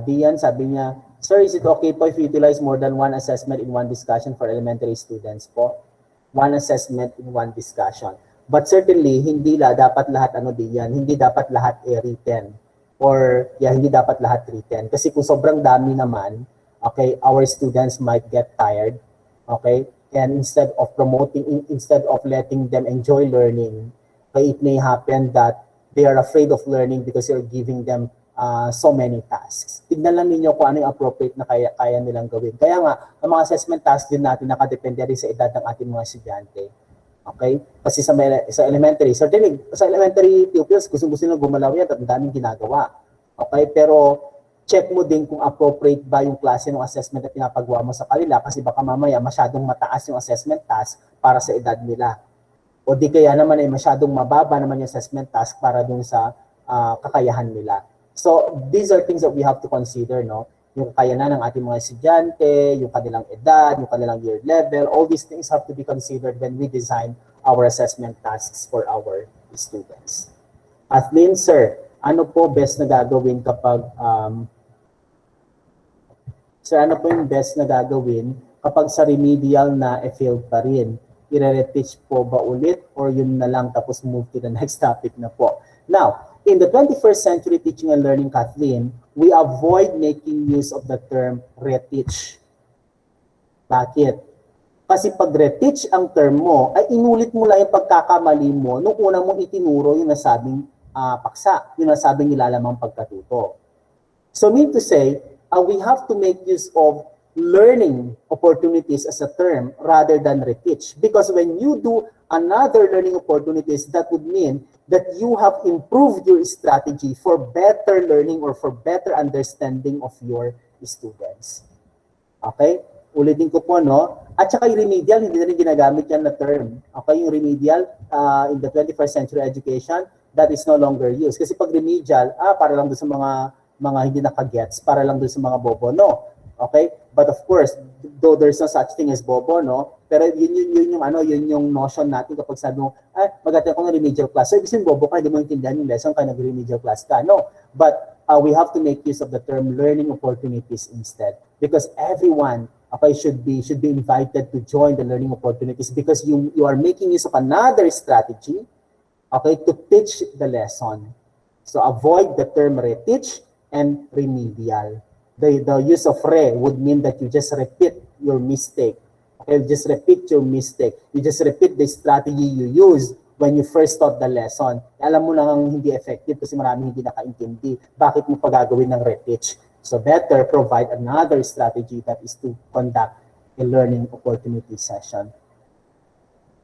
Dian, sabi niya, sir, is it okay po if we utilize more than one assessment in one discussion for elementary students po? One assessment in one discussion. But certainly, hindi dapat lahat Dian, hindi dapat lahat written. Or, hindi dapat lahat written. Kasi kung sobrang dami naman, okay, our students might get tired. Okay? And instead of letting them enjoy learning, okay, it may happen that they are afraid of learning because you're giving them so many tasks. Tignan lang ninyo kung ano yung appropriate na kaya nilang gawin. Kaya nga, ang mga assessment tasks din natin nakadepende rin sa edad ng ating mga estudyante. Okay? Kasi sa elementary, certainly, sa elementary pupils, gusto nila gumalaw yan at ang daming ginagawa. Okay? Pero, check mo din kung appropriate ba yung klase ng assessment na pinapagawa mo sa kanila kasi baka mamaya masyadong mataas yung assessment task para sa edad nila. O di kaya naman ay masyadong mababa naman yung assessment task para dun sa kakayahan nila. So, these are things that we have to consider, no? Yung kakayanan ng ating mga estudyante, yung kanilang edad, yung kanilang year level, all these things have to be considered when we design our assessment tasks for our students. Kathleen, sir, ano po best na gagawin kapag ano po yung best na gagawin kapag sa remedial na failed pa rin? I-reteach po ba ulit or yun na lang tapos move to the next topic na po? Now, in the 21st century teaching and learning, Kathleen, we avoid making use of the term reteach. Bakit? Kasi pag reteach ang term mo, ay inulit mo lang yung pagkakamali mo nung unang mong itinuro yung nasabing paksa, yung nasabing nilalamang pagkatuto. So mean to say, we have to make use of learning opportunities as a term rather than reteach. Because when you do another learning opportunities, that would mean that you have improved your strategy for better learning or for better understanding of your students. Okay? Ulitin ko po, no? At saka yung remedial, hindi na rin ginagamit yan na term. Okay? Yung remedial in the 21st century education, that is no longer used. Kasi pag remedial, para lang doon sa mga hindi nakagets, para lang doon sa mga bobo, no? Okay? But of course, though there's no such thing as bobo, no? Pero yun yung notion natin kapag sabi mo, mag-attend ako ng remedial class. So, ibig sabihin, bobo ka, hindi mo intindihan yung lesson, kaya nag-remedial class ka. No. But we have to make use of the term learning opportunities instead. Because everyone, okay, should be invited to join the learning opportunities because you are making use of another strategy, okay, to teach the lesson. So, avoid the term reteach and remedial. The use of would mean that you just repeat your mistake. Okay, just repeat your mistake. You just repeat the strategy you used when you first taught the lesson. Alam mo lang hindi effective kasi maraming hindi nakaintindi. Bakit mo pa gagawin ng reteach? So better provide another strategy that is to conduct a learning opportunity session.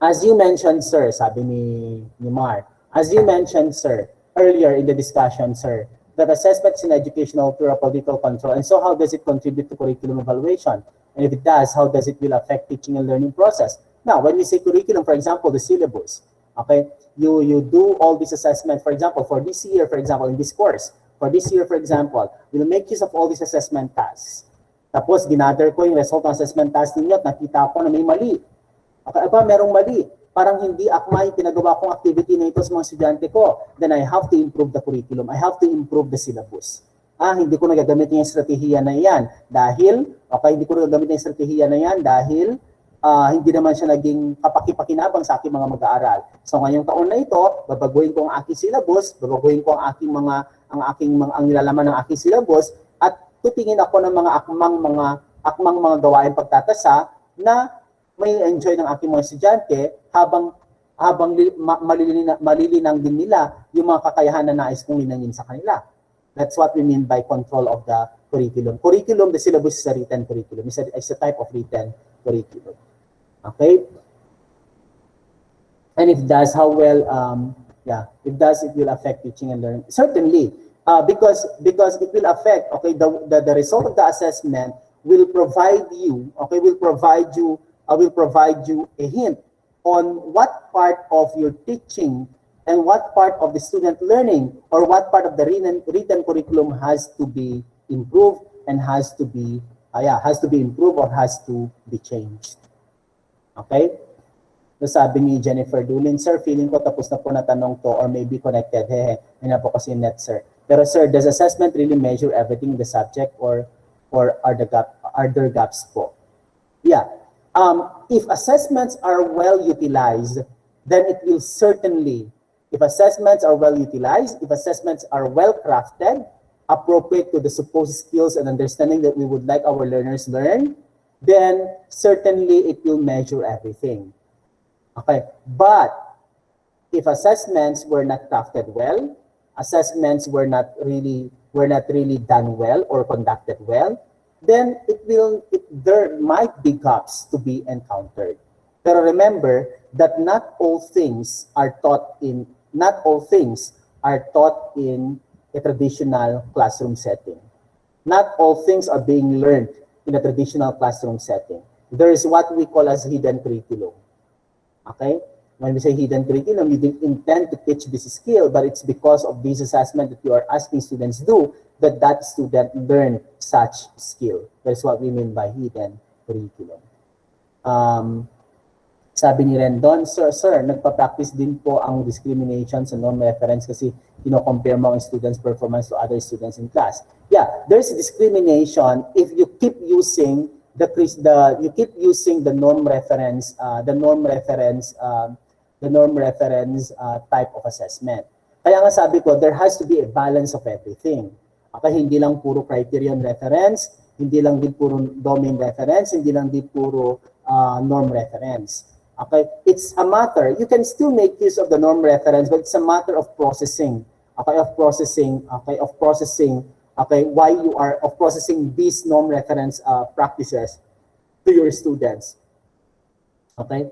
As you mentioned, sir, sabi ni Mar, as you mentioned, sir, earlier in the discussion, sir, that assessment is an educational tool of political control. And so how does it contribute to curriculum evaluation? And if it does, how does it will affect teaching and learning process? Now, when we say curriculum, for example, the syllabus, okay, you do all this assessment, for example, for this year, for example, in this course, For this year, for example, we'll make use of all these assessment tasks. Tapos, ginather ko yung result ng assessment task ninyo at nakita ko na may mali. Okay, aba, merong mali. Parang hindi akma yung pinagawa kong activity na ito sa mga estudyante ko. Then I have to improve the curriculum. I have to improve the syllabus. Hindi ko nagagamit yung estratehiya na yan dahil, hindi ko nagagamit yung estratehiya na yan dahil hindi naman siya naging kapaki-pakinabang sa aking mga mag-aaral. So ngayong taon na ito, babaguhin ko ang aking syllabus, babaguhin ko ang ang nilalaman ng aking syllabus at tutingin ako ng mga akmang mga gawain pagtatasa na may enjoy ng aking mga estudyante habang malilinang din nila yung mga kakayahan na nais kong linangin sa kanila. That's what we mean by control of the curriculum. Curriculum, the syllabus is a written curriculum. It's a type of written curriculum. Okay? And if it does, how well, if does, it will affect teaching and learning. Certainly, because it will affect, the result of the assessment will provide you, will provide you a hint on what part of your teaching and what part of the student learning or what part of the written curriculum has to be improved and has to be improved or has to be changed. Okay? So sabi ni Jennifer Dulin, sir, feeling ko tapos na po na tanong to or maybe connected. Hehe, yun na po kasi net, sir. Pero sir, does assessment really measure everything in the subject or are there gaps po? Yeah. If assessments are well utilized, then it will certainly, if assessments are well utilized, if assessments are well crafted, appropriate to the supposed skills and understanding that we would like our learners learn, then certainly it will measure everything. Okay, but if assessments were not crafted well, assessments were not really done well or conducted well, then there might be gaps to be encountered. Pero remember that not all things are taught in a traditional classroom setting. Not all things are being learned in a traditional classroom setting. There is what we call as hidden curriculum. Okay? When we say hidden curriculum, you didn't intend to teach this skill, but it's because of this assessment that you are asking students do that student learn such skill. That's what we mean by hidden curriculum. Sabi ni Rendon, sir, nagpa-practice din po ang discrimination sa non-reference kasi compare mo ang students' performance to other students in class. Yeah, there's discrimination if you keep using the norm reference type of assessment. Kaya nga sabi ko, there has to be a balance of everything. Okay, hindi lang puro criterion reference, hindi lang din puro domain reference, hindi lang din puro norm reference. Okay, it's a matter, you can still make use of the norm reference, but it's a matter of processing, of processing these norm reference practices to your students. Okay?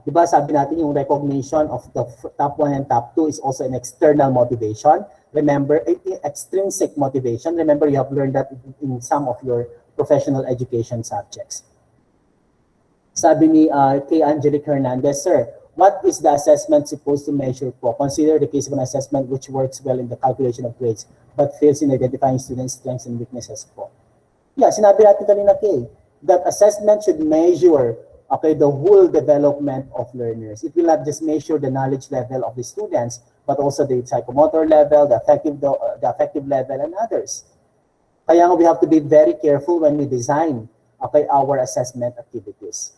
Diba sabi natin yung recognition of the top 1 and top 2 is also an external motivation. Remember, extrinsic motivation. Remember, you have learned that in some of your professional education subjects. Sabi ni kay Angelic Hernandez, sir, what is the assessment supposed to measure po? Consider the case of an assessment which works well in the calculation of grades but fails in identifying students' strengths and weaknesses po. Yeah, sinabi natin kanina, Kay, that assessment should measure the whole development of learners. It will not just measure the knowledge level of the students, but also the psychomotor level, the affective level, and others. Kaya we have to be very careful when we design our assessment activities.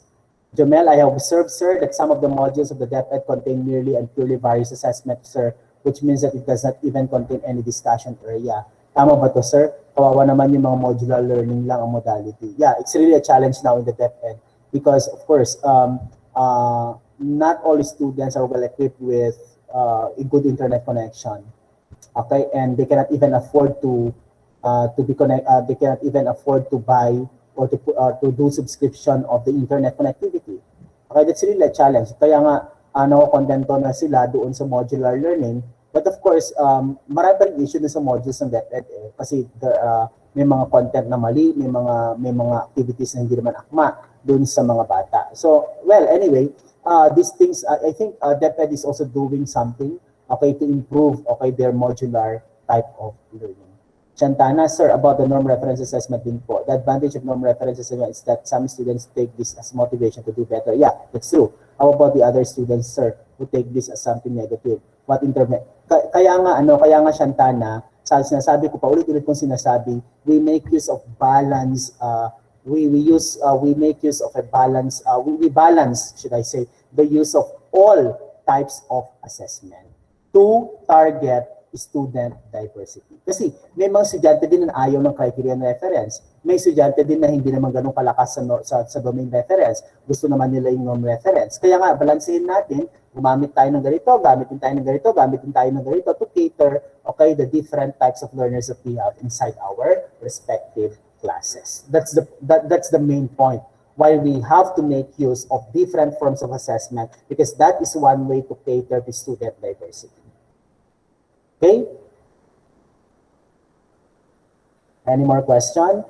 Jomel, I have observed, sir, that some of the modules of the DepEd contain merely and purely various assessments, sir, which means that it does not even contain any discussion area. Tama ba to, sir? Kawawa naman yung mga modular learning lang ang modality. Yeah, it's really a challenge now in the DepEd because, of course, not all students are well equipped with a good internet connection. Okay, and they cannot even afford to they cannot even afford to buy or to do subscription of the internet connectivity. Okay, that's really a challenge. Kaya nga, nakokontento na sila doon sa modular learning. But of course, maraming issue na sa modules ng DepEd kasi may mga content na mali, may mga activities na hindi naman akma doon sa mga bata. So, well, anyway, these things, I think DepEd is also doing something to improve their modular type of learning. Shantana, sir, about the norm reference assessment din po. The advantage of norm reference assessment is that some students take this as motivation to do better. Yeah, that's true. How about the other students, sir, who take this as something negative? What internet? Kaya nga Shantana, sinasabi ko pa ulit-ulit kong sinasabi, we make use of balance. We make use of a balance. We balance, should I say, the use of all types of assessment to target student diversity. Kasi may mga estudyante din na ayaw ng criterion reference. May estudyante din na hindi naman ganun kalakas sa domain reference. Gusto naman nila yung norm reference. Kaya nga, balansehin natin, gumamit tayo ng ganito, gamitin tayo ng ganito, gamitin tayo ng ganito to cater, okay, the different types of learners that we have inside our respective classes. That's the main point. Why we have to make use of different forms of assessment, because that is one way to cater to student diversity. Okay? Any more question?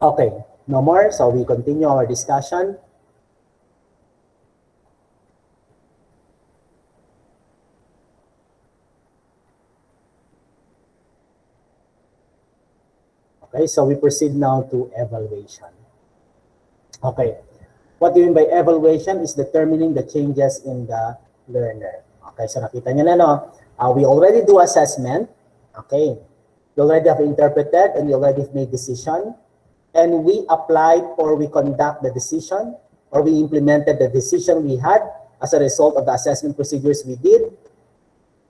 Okay, no more. So we continue our discussion. Okay, so we proceed now to evaluation. Okay, what do you mean by evaluation is determining the changes in the learner. Okay, so nakita niyo na, no? We already do assessment. Okay, we already have interpreted and we already made decision. And we applied or we conduct the decision or we implemented the decision we had as a result of the assessment procedures we did.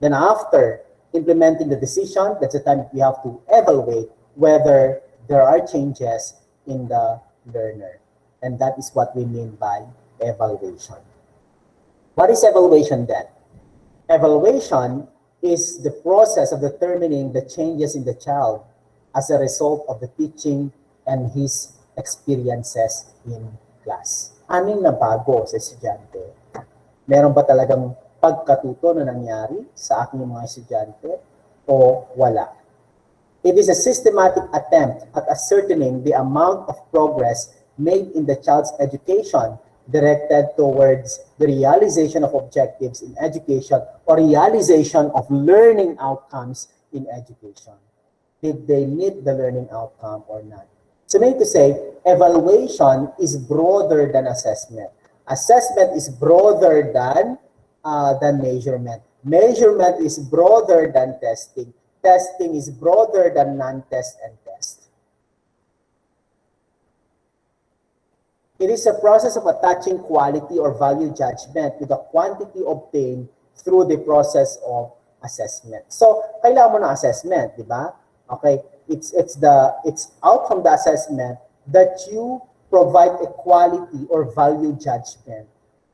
Then after implementing the decision, that's the time we have to evaluate whether there are changes in the learner. And that is what we mean by evaluation. What is evaluation then? Evaluation is the process of determining the changes in the child as a result of the teaching and his experiences in class. Anong nabago sa estudyante? Meron ba talagang pagkatuto na nangyari sa aking mga estudyante o wala? It is a systematic attempt at ascertaining the amount of progress made in the child's education directed towards the realization of objectives in education or realization of learning outcomes in education. Did they meet the learning outcome or not? So meaning to say, evaluation is broader than assessment. Assessment is broader than measurement. Measurement is broader than testing. Testing is broader than non-test and test. It is a process of attaching quality or value judgment to the quantity obtained through the process of assessment. So, kailangan mo ng assessment, di ba? Okay, it's out from the assessment that you provide a quality or value judgment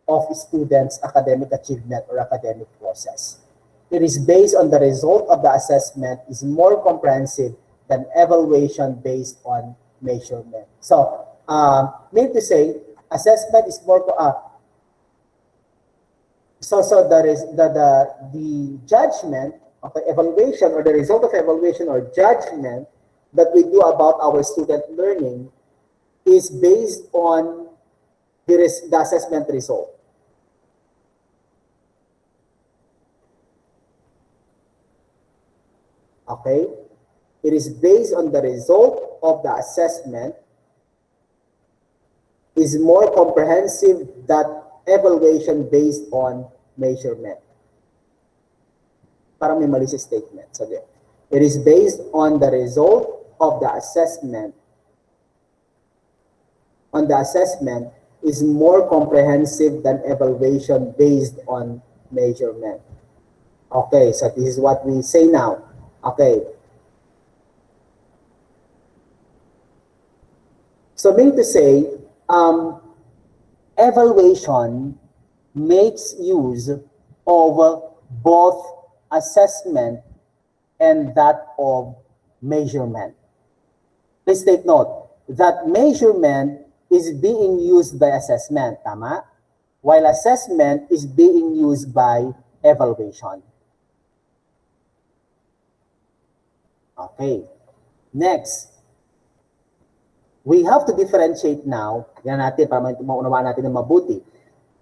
of students' academic achievement or academic process. It is based on the result of the assessment is more comprehensive than evaluation based on measurement. So, mean to say, assessment is more so the judgment of the evaluation or the result of evaluation or judgment that we do about our student learning is based on the assessment result. Okay? It is based on the result of the assessment is more comprehensive than evaluation based on measurement. Parang may mali sa statement. Sabi, it is based on the result of the assessment. On the assessment is more comprehensive than evaluation based on measurement. Okay, so this is what we say now. Okay. So meaning to say, evaluation makes use of both assessment and that of measurement. Please take note that measurement is being used by assessment, tama? While assessment is being used by evaluation. Okay. Next, we have to differentiate now. Yan natin para maunawaan natin ng mabuti.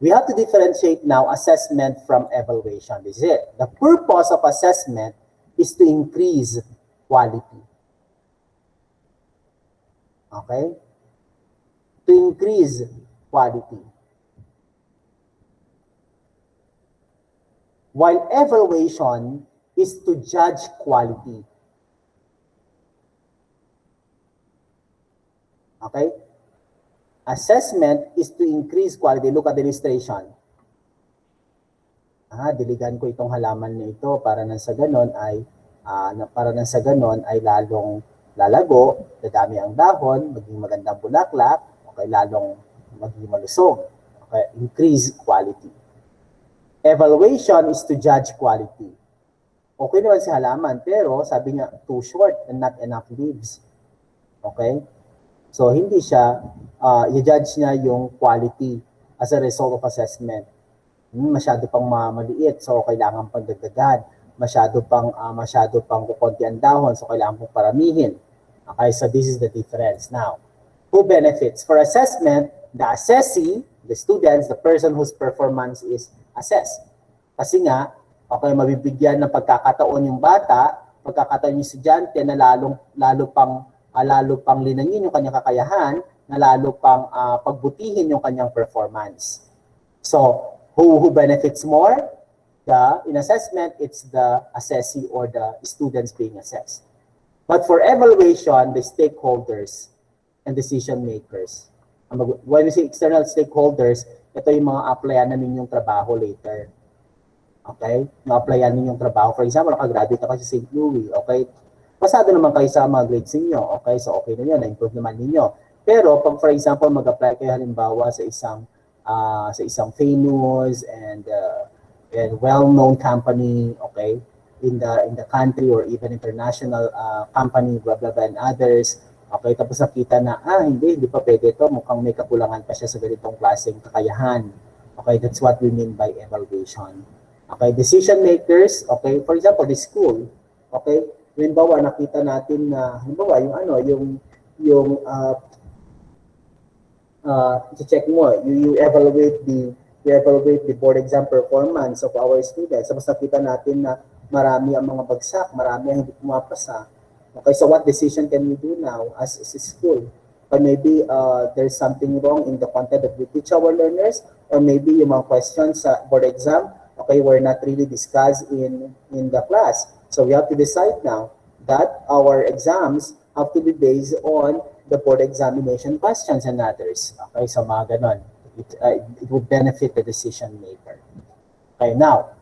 We have to differentiate now assessment from evaluation. This is it. The purpose of assessment is to increase quality. Okay? To increase quality. While evaluation is to judge quality. Okay? Assessment is to increase quality. Look at the illustration. Diligan ko itong halaman na ito para nang sa ganon ay lalong lalago, dadami ang dahon, maging magandang bulaklak, okay, lalong maging malusog. Okay, increase quality. Evaluation is to judge quality. Okay naman si halaman, pero sabi niya too short and not enough leaves. Okay? So hindi siya i-judge niya yung quality as a result of assessment. Masyado pang maliit, so kailangan pang dagdagan. Masyado pang kukunti ang dahon, so kailangan pang paramihin. Okay, so this is the difference. Now, who benefits? For assessment, the assessee, the students, the person whose performance is assessed. Kasi nga, okay, mabibigyan ng pagkakataon yung bata, pagkakataon yung estudyante na lalo pang linangin yung kanyang kakayahan, na lalo pang pagbutihin yung kanyang performance. So, who benefits more? In assessment, it's the assessee or the students being assessed. But for evaluation, the stakeholders and decision makers. When we say external stakeholders, ito yung mga applyan na ninyong trabaho later. Okay? Na-applyan ninyong trabaho. For example, nakagraduate ako sa St. Louis. Okay? Pasado naman kayo sa mga grades ninyo. Okay? So, okay na yun. Na-improve naman ninyo. Pero, pag for example, mag-apply kayo halimbawa sa isang famous and well-known company, okay? In the country or even international company, blah, blah, blah, and others. Okay, tapos nakita na, hindi pa pwede ito. Mukhang may kakulangan pa siya sa ganitong klaseng kakayahan. Okay, that's what we mean by evaluation. Okay, decision makers, okay, for example, the school. Okay, halimbawa, nakita natin na, halimbawa, check mo, you evaluate the board exam performance of our students. Tapos nakita natin na marami ang mga bagsak, marami ang hindi pumapasa. Okay, so what decision can we do now as a school? Or maybe there's something wrong in the content that we teach our learners, or maybe yung mga questions sa board exam, okay, were not really discussed in the class. So we have to decide now that our exams have to be based on the board examination questions and others. Okay, so mga ganon. It would benefit the decision maker. Okay, now,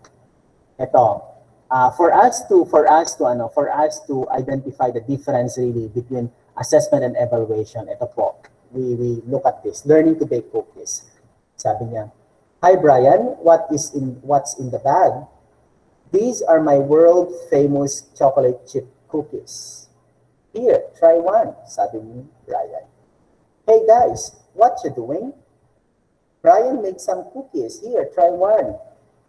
ito. For us to identify the difference really between assessment and evaluation, ito po, we look at this, learning to bake cookies. Sabi niya, "Hi Brian, what's in the bag? These are my world famous chocolate chip cookies. Here, try one," sabi ni Brian. "Hey guys, what you doing? Brian made some cookies. Here, try one.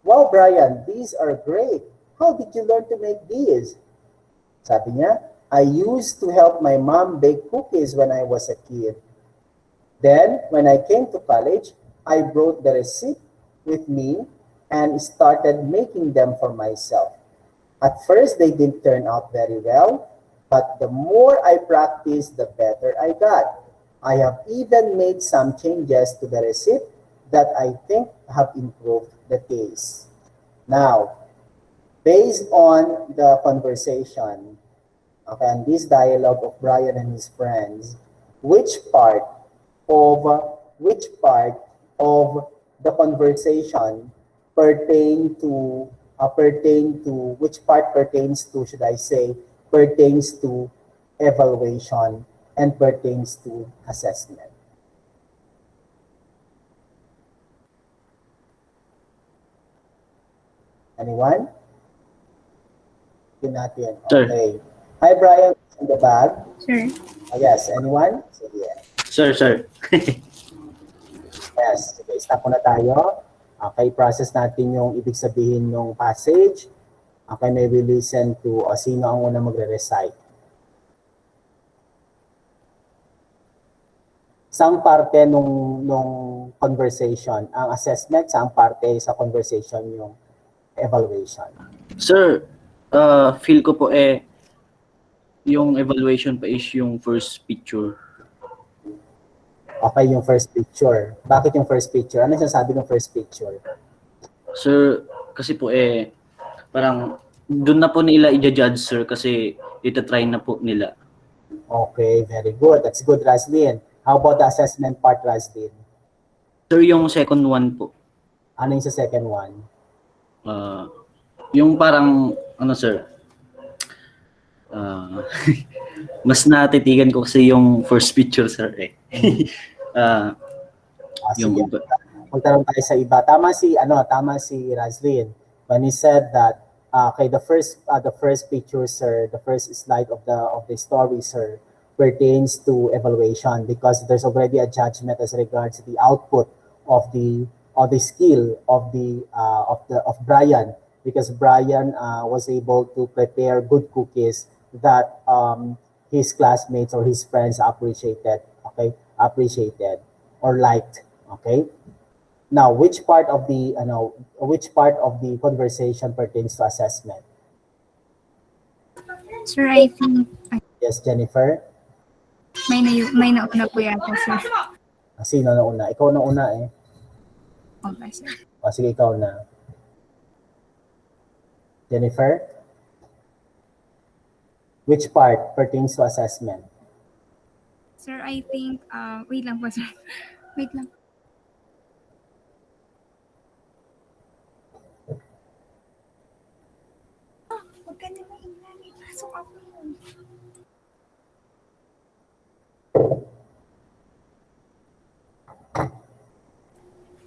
Wow, Brian, these are great. How did you learn to make these?" Sabi niya, "I used to help my mom bake cookies when I was a kid. Then, when I came to college, I brought the recipe with me and started making them for myself. At first, they didn't turn out very well, but the more I practiced, the better I got. I have even made some changes to the recipe that I think have improved the taste." Now, based on the conversation, okay, and this dialogue of Brian and his friends, which part of the conversation pertains to evaluation and pertains to assessment? Anyone? Natin. Okay. Hi, Brian. In the bag. Sir. Yes. Anyone? Sige. Sir. Yes. Sige. Stop muna tayo. Okay. Process natin yung ibig sabihin ng passage. Okay. May we listen to sino ang unang magre-recite. saang parte nung conversation ang assessment, saang parte sa conversation yung evaluation? Sir, feel ko po yung evaluation pa is yung first picture. Okay, yung first picture. Bakit yung first picture? Ano sinasabi ng first picture? Sir, kasi po parang doon na po nila i-judge, sir, kasi itatry na po nila. Okay, very good. That's good, Raslyn. How about the assessment part, Raslyn? Sir, yung second one po. Ano yung sa second one? Yung parang, ano sir, mas natitigan ko kasi yung first picture, sir, yung sige. Magtanong tayo sa iba. Tama si Raslyn when he said that okay, the first picture, sir, the first slide of the story, sir, pertains to evaluation because there's already a judgment as regards the output of the skill of Brian, because Brian was able to prepare good cookies that his classmates or his friends appreciated or liked. Okay. Now, which part of the conversation pertains to assessment? Sir, I think Yes, Jennifer. may nauna po yata, sir. Sino na una? Ikaw na una eh. Okay, sir. O sige, ikaw na. Jennifer? Which part pertains to assessment? Sir, I think, wait lang po, sir. Wait lang. Huwag ka na maingay. Pasok ako.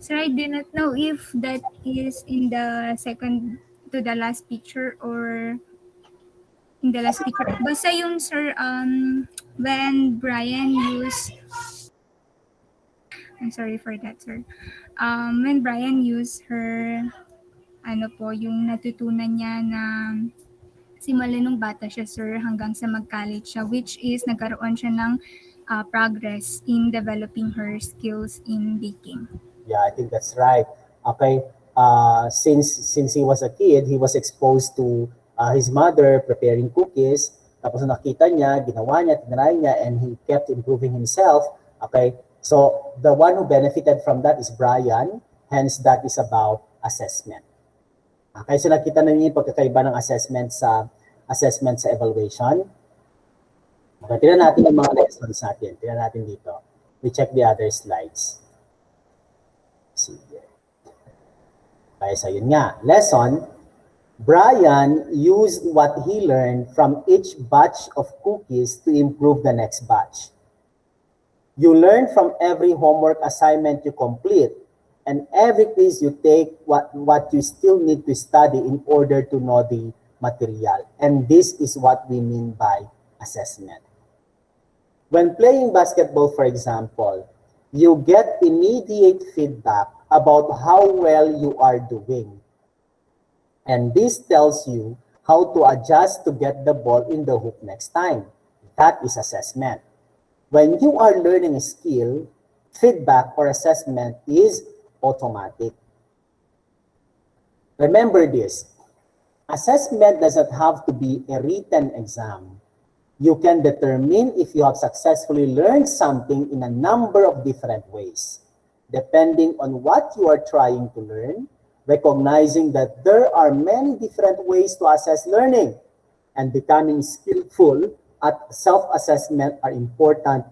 Sir, I do not know if that is in the second to the last picture or in the last picture. Basta yung, sir, when Brian used, I'm sorry for that, sir. When Brian used her, yung natutunan niya na simula nung bata siya, sir, hanggang sa mag-college siya, which is nagkaroon siya ng progress in developing her skills in baking. Yeah, I think that's right. Okay. Since he was a kid, he was exposed to his mother preparing cookies. Tapos nakita niya, ginawa niya, tinry niya, and he kept improving himself. Okay. So the one who benefited from that is Brian. Hence, that is about assessment. Okay. So nakita na niyo yung pagkakaiba ng assessment sa evaluation. Okay. Tignan natin yung mga lessons natin. Tignan natin dito. We check the other slides. Sige. Okay, so yun nga. Lesson, Brian used what he learned from each batch of cookies to improve the next batch. You learn from every homework assignment you complete and every quiz you take what you still need to study in order to know the material. And this is what we mean by assessment. When playing basketball, for example, you get immediate feedback about how well you are doing. And this tells you how to adjust to get the ball in the hoop next time. That is assessment. When you are learning a skill, feedback or assessment is automatic. Remember this, assessment doesn't have to be a written exam. You can determine if you have successfully learned something in a number of different ways. Depending on what you are trying to learn, recognizing that there are many different ways to assess learning, and becoming skillful at self-assessment are important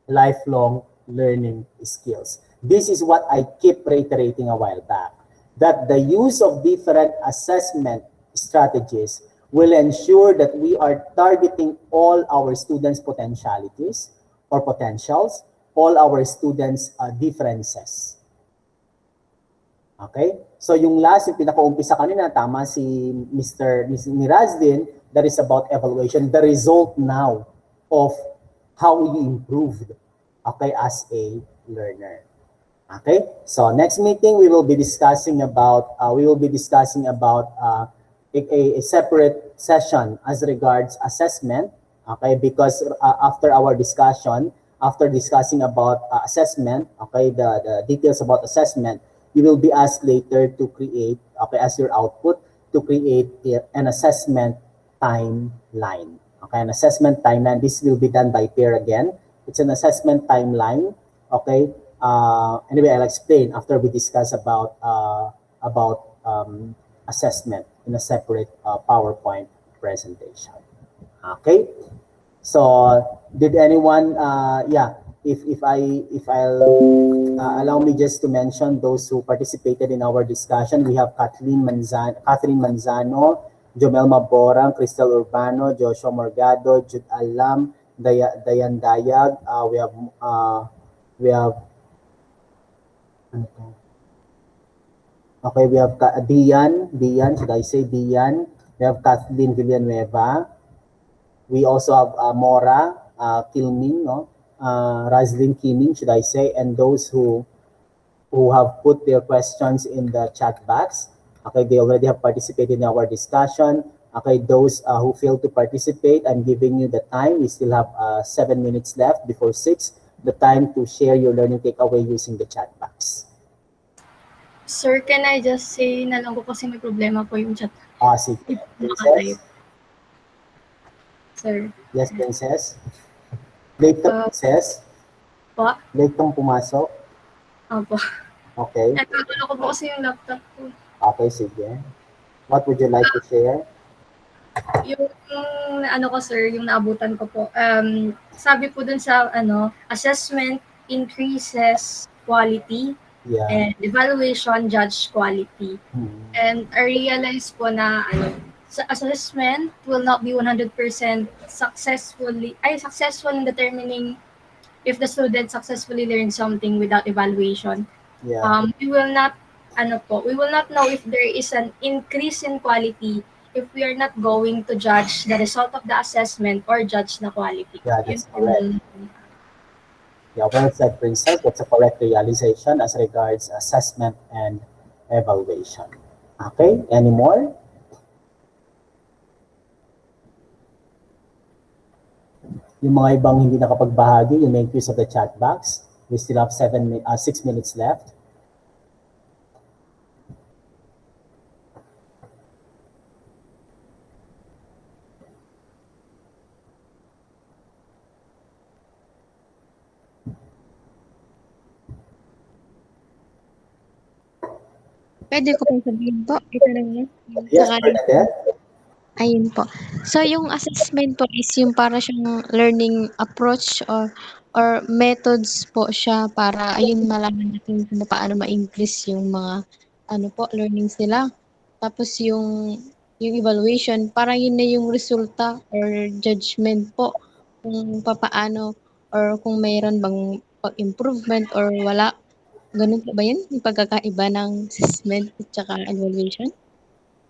lifelong learning skills. This is what I keep reiterating a while back, that the use of different assessment strategies will ensure that we are targeting all our students' potentialities or potentials, all our students' differences. Okay? So yung last, yung pinaka-umpisa kanina, tama si ni Razdin, that is about evaluation, the result now of how you improved, okay, as a learner. Okay? So next meeting, we will be discussing about a separate session as regards assessment, okay, because after our discussion, after discussing about assessment, okay, the details about assessment, you will be asked later to create, okay, as your output, to create an assessment timeline. Okay, an assessment timeline. This will be done by pair again. It's an assessment timeline. Okay. Anyway, I'll explain after we discuss about assessment in a separate PowerPoint presentation. Okay. So, did anyone? Yeah. If I'll allow me just to mention those who participated in our discussion, we have Catherine Manzano, Jomelma Borang, Crystal Urbano, Joshua Morgado, Jude Alam, Dayan Dayag. We have ano to? Okay, we have Dian, should I say Dian? We have Kathleen Villanueva. We also have Mora Kilming, no? Razlin Kiming, should I say, and those who have put their questions in the chat box. Okay, they already have participated in our discussion. Okay, those who failed to participate, I'm giving you the time. We still have 7 minutes left before 6. The time to share your learning takeaway using the chat box. Sir, can I just say na lang po kasi may problema po yung chat. Sige. Princess? Sir. Yes, Princess? Late ka, Princess? Po? Late kang pumasok? Opo. Okay. Nagkagulo ko po kasi yung laptop ko. Okay, sige. What would you like to share? Yung ano ko sir, yung naabutan ko po. Sabi po dun sa assessment increases quality and evaluation judge quality. And I realized po na assessment will not be 100% successful in determining if the student successfully learned something without evaluation. We will not know if there is an increase in quality if we are not going to judge the result of the assessment or judge the quality. Yeah, that's correct. Yeah, well said, Princess. That's a correct realization as regards assessment and evaluation. Okay, any more? Yung mga ibang hindi nakapagbahagi, you make use of the chat box. We still have 6 minutes left. Pwede ko pong sabihin po, ito lang yan. Yes, Bernadette. Ayun po. So, yung assessment po is yung para siyang learning approach or methods po siya para ayun malaman natin kung paano ma-increase yung mga learnings nila. Tapos yung evaluation, para yun na yung resulta or judgment po kung papaano or kung mayroon bang improvement or wala. Ganun po ba yun? Yung pagkakaiba ng assessment at saka evaluation?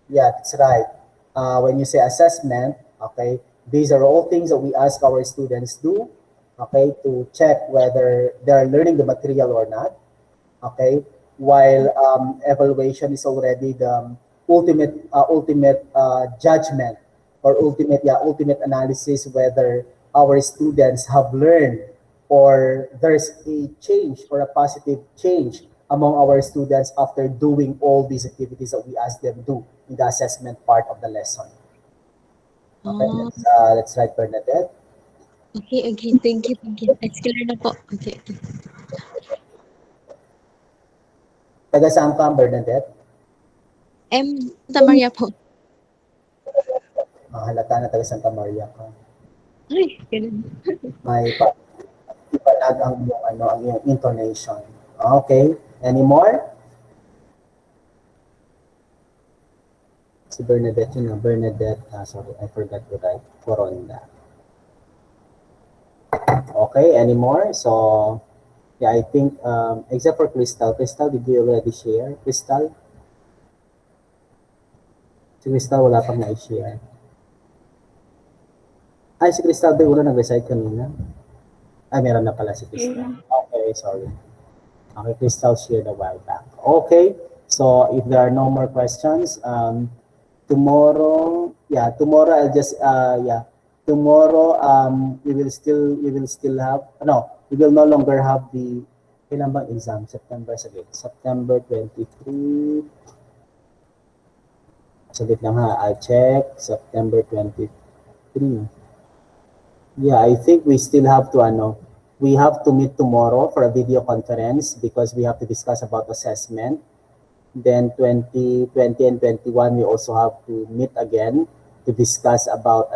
Yeah, that's right. When you say assessment, okay, these are all things that we ask our students do, okay, to check whether they're learning the material or not, okay, while evaluation is already the ultimate judgment or ultimate analysis whether our students have learned or there's a change or a positive change among our students after doing all these activities that we ask them to do in the assessment part of the lesson. Okay, that's right, Bernadette. Okay, thank you. It's clear na po. Okay. Taga saan ka, Bernadette? Santa Maria po. Halata na taga Santa Maria ka. Ay, ganun. May ipanag ang iyong intonation. Okay, any more? Si Bernadette yun, Bernadette, sorry, I forgot to write, Coronda. Okay, any more? So, yeah, I think, except for Crystal. Crystal, did you already share? Crystal? Si Crystal, wala pang na-share. Ay, si Crystal, ba una nag-recite kanina? Ay, meron na pala si Crystal. Okay, sorry. Okay, Crystal shared a while back. Okay, so if there are no more questions, tomorrow I'll just tomorrow we will still have no, we will no longer have the kailan bang exam? September saglit. September 23. Saglit lang ha. I check September 23. Yeah, I think we still have to we have to meet tomorrow for a video conference because we have to discuss about assessment. Then 2020 and 21 we also have to meet again to discuss about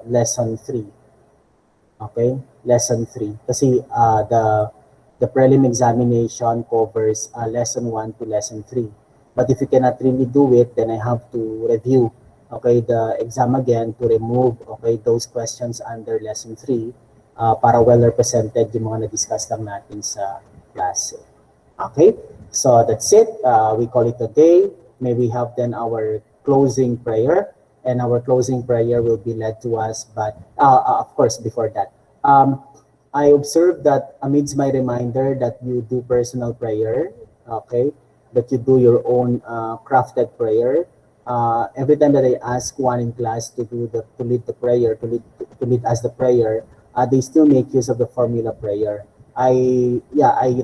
lesson 3. Okay? Lesson 3. Kasi the prelim examination covers lesson 1 to lesson 3. But if you cannot really do it, then I have to review the exam again to remove those questions under lesson 3 para well represented yung mga na-discuss lang natin sa class. Okay? So that's it. We call it a day. May we have then our closing prayer, and our closing prayer will be led to us. But of course, before that, I observed that amidst my reminder that you do personal prayer, okay, that you do your own crafted prayer. Every time that I ask one in class to lead the prayer, to lead us the prayer, they still make use of the formula prayer. I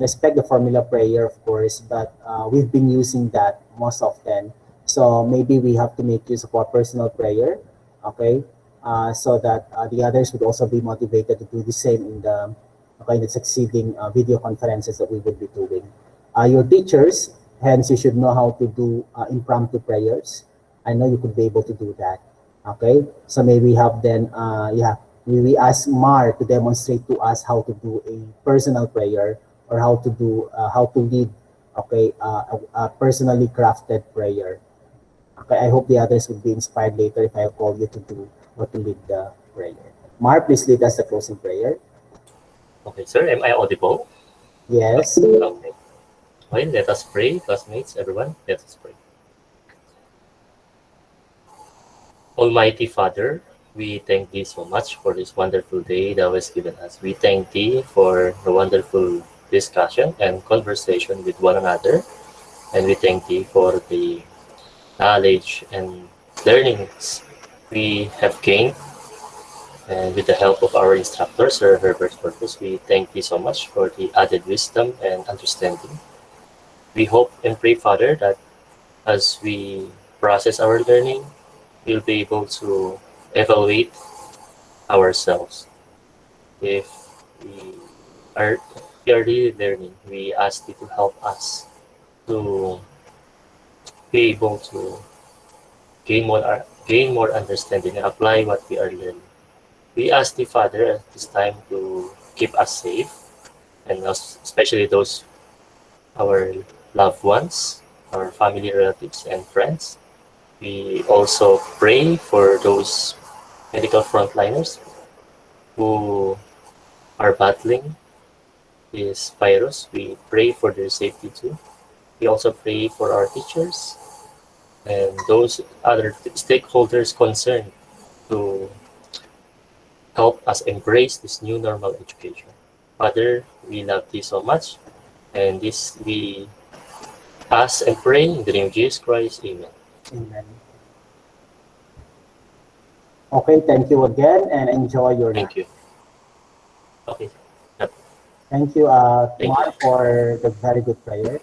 respect the formula prayer, of course, but we've been using that most often. So maybe we have to make use of our personal prayer, okay, so that the others would also be motivated to do the same in the succeeding video conferences that we will be doing. Your teachers, hence, you should know how to do impromptu prayers. I know you could be able to do that. Okay, so maybe we have then, we ask Mar to demonstrate to us how to do a personal prayer or how to lead, a personally crafted prayer. Okay, I hope the others would be inspired later if I call you to do or to lead the prayer. Mar, please lead us the closing prayer. Okay, sir, am I audible? Yes. Okay. Well, let us pray, classmates, everyone. Let us pray. Almighty Father, we thank Thee so much for this wonderful day that was given us. We thank Thee for the wonderful discussion and conversation with one another. And we thank Thee for the knowledge and learnings we have gained. And with the help of our instructor, Sir Herbert Corpus, we thank Thee so much for the added wisdom and understanding. We hope and pray, Father, that as we process our learning, we'll be able to evaluate ourselves. If we are really learning, we ask Thee to help us to be able to gain more understanding and apply what we are learning. We ask Thee, Father, at this time to keep us safe, and especially those our loved ones, our family, relatives, and friends. We also pray for those medical frontliners who are battling this virus. We pray for their safety too. We also pray for our teachers and those other stakeholders concerned to help us embrace this new normal education. Father, we love Thee so much, and this we ask and pray in the name of Jesus Christ. Amen. Amen. Okay, thank you again and enjoy your Thank night. you. Okay. Yep. Thank you, Thank Mark, for the very good prayer.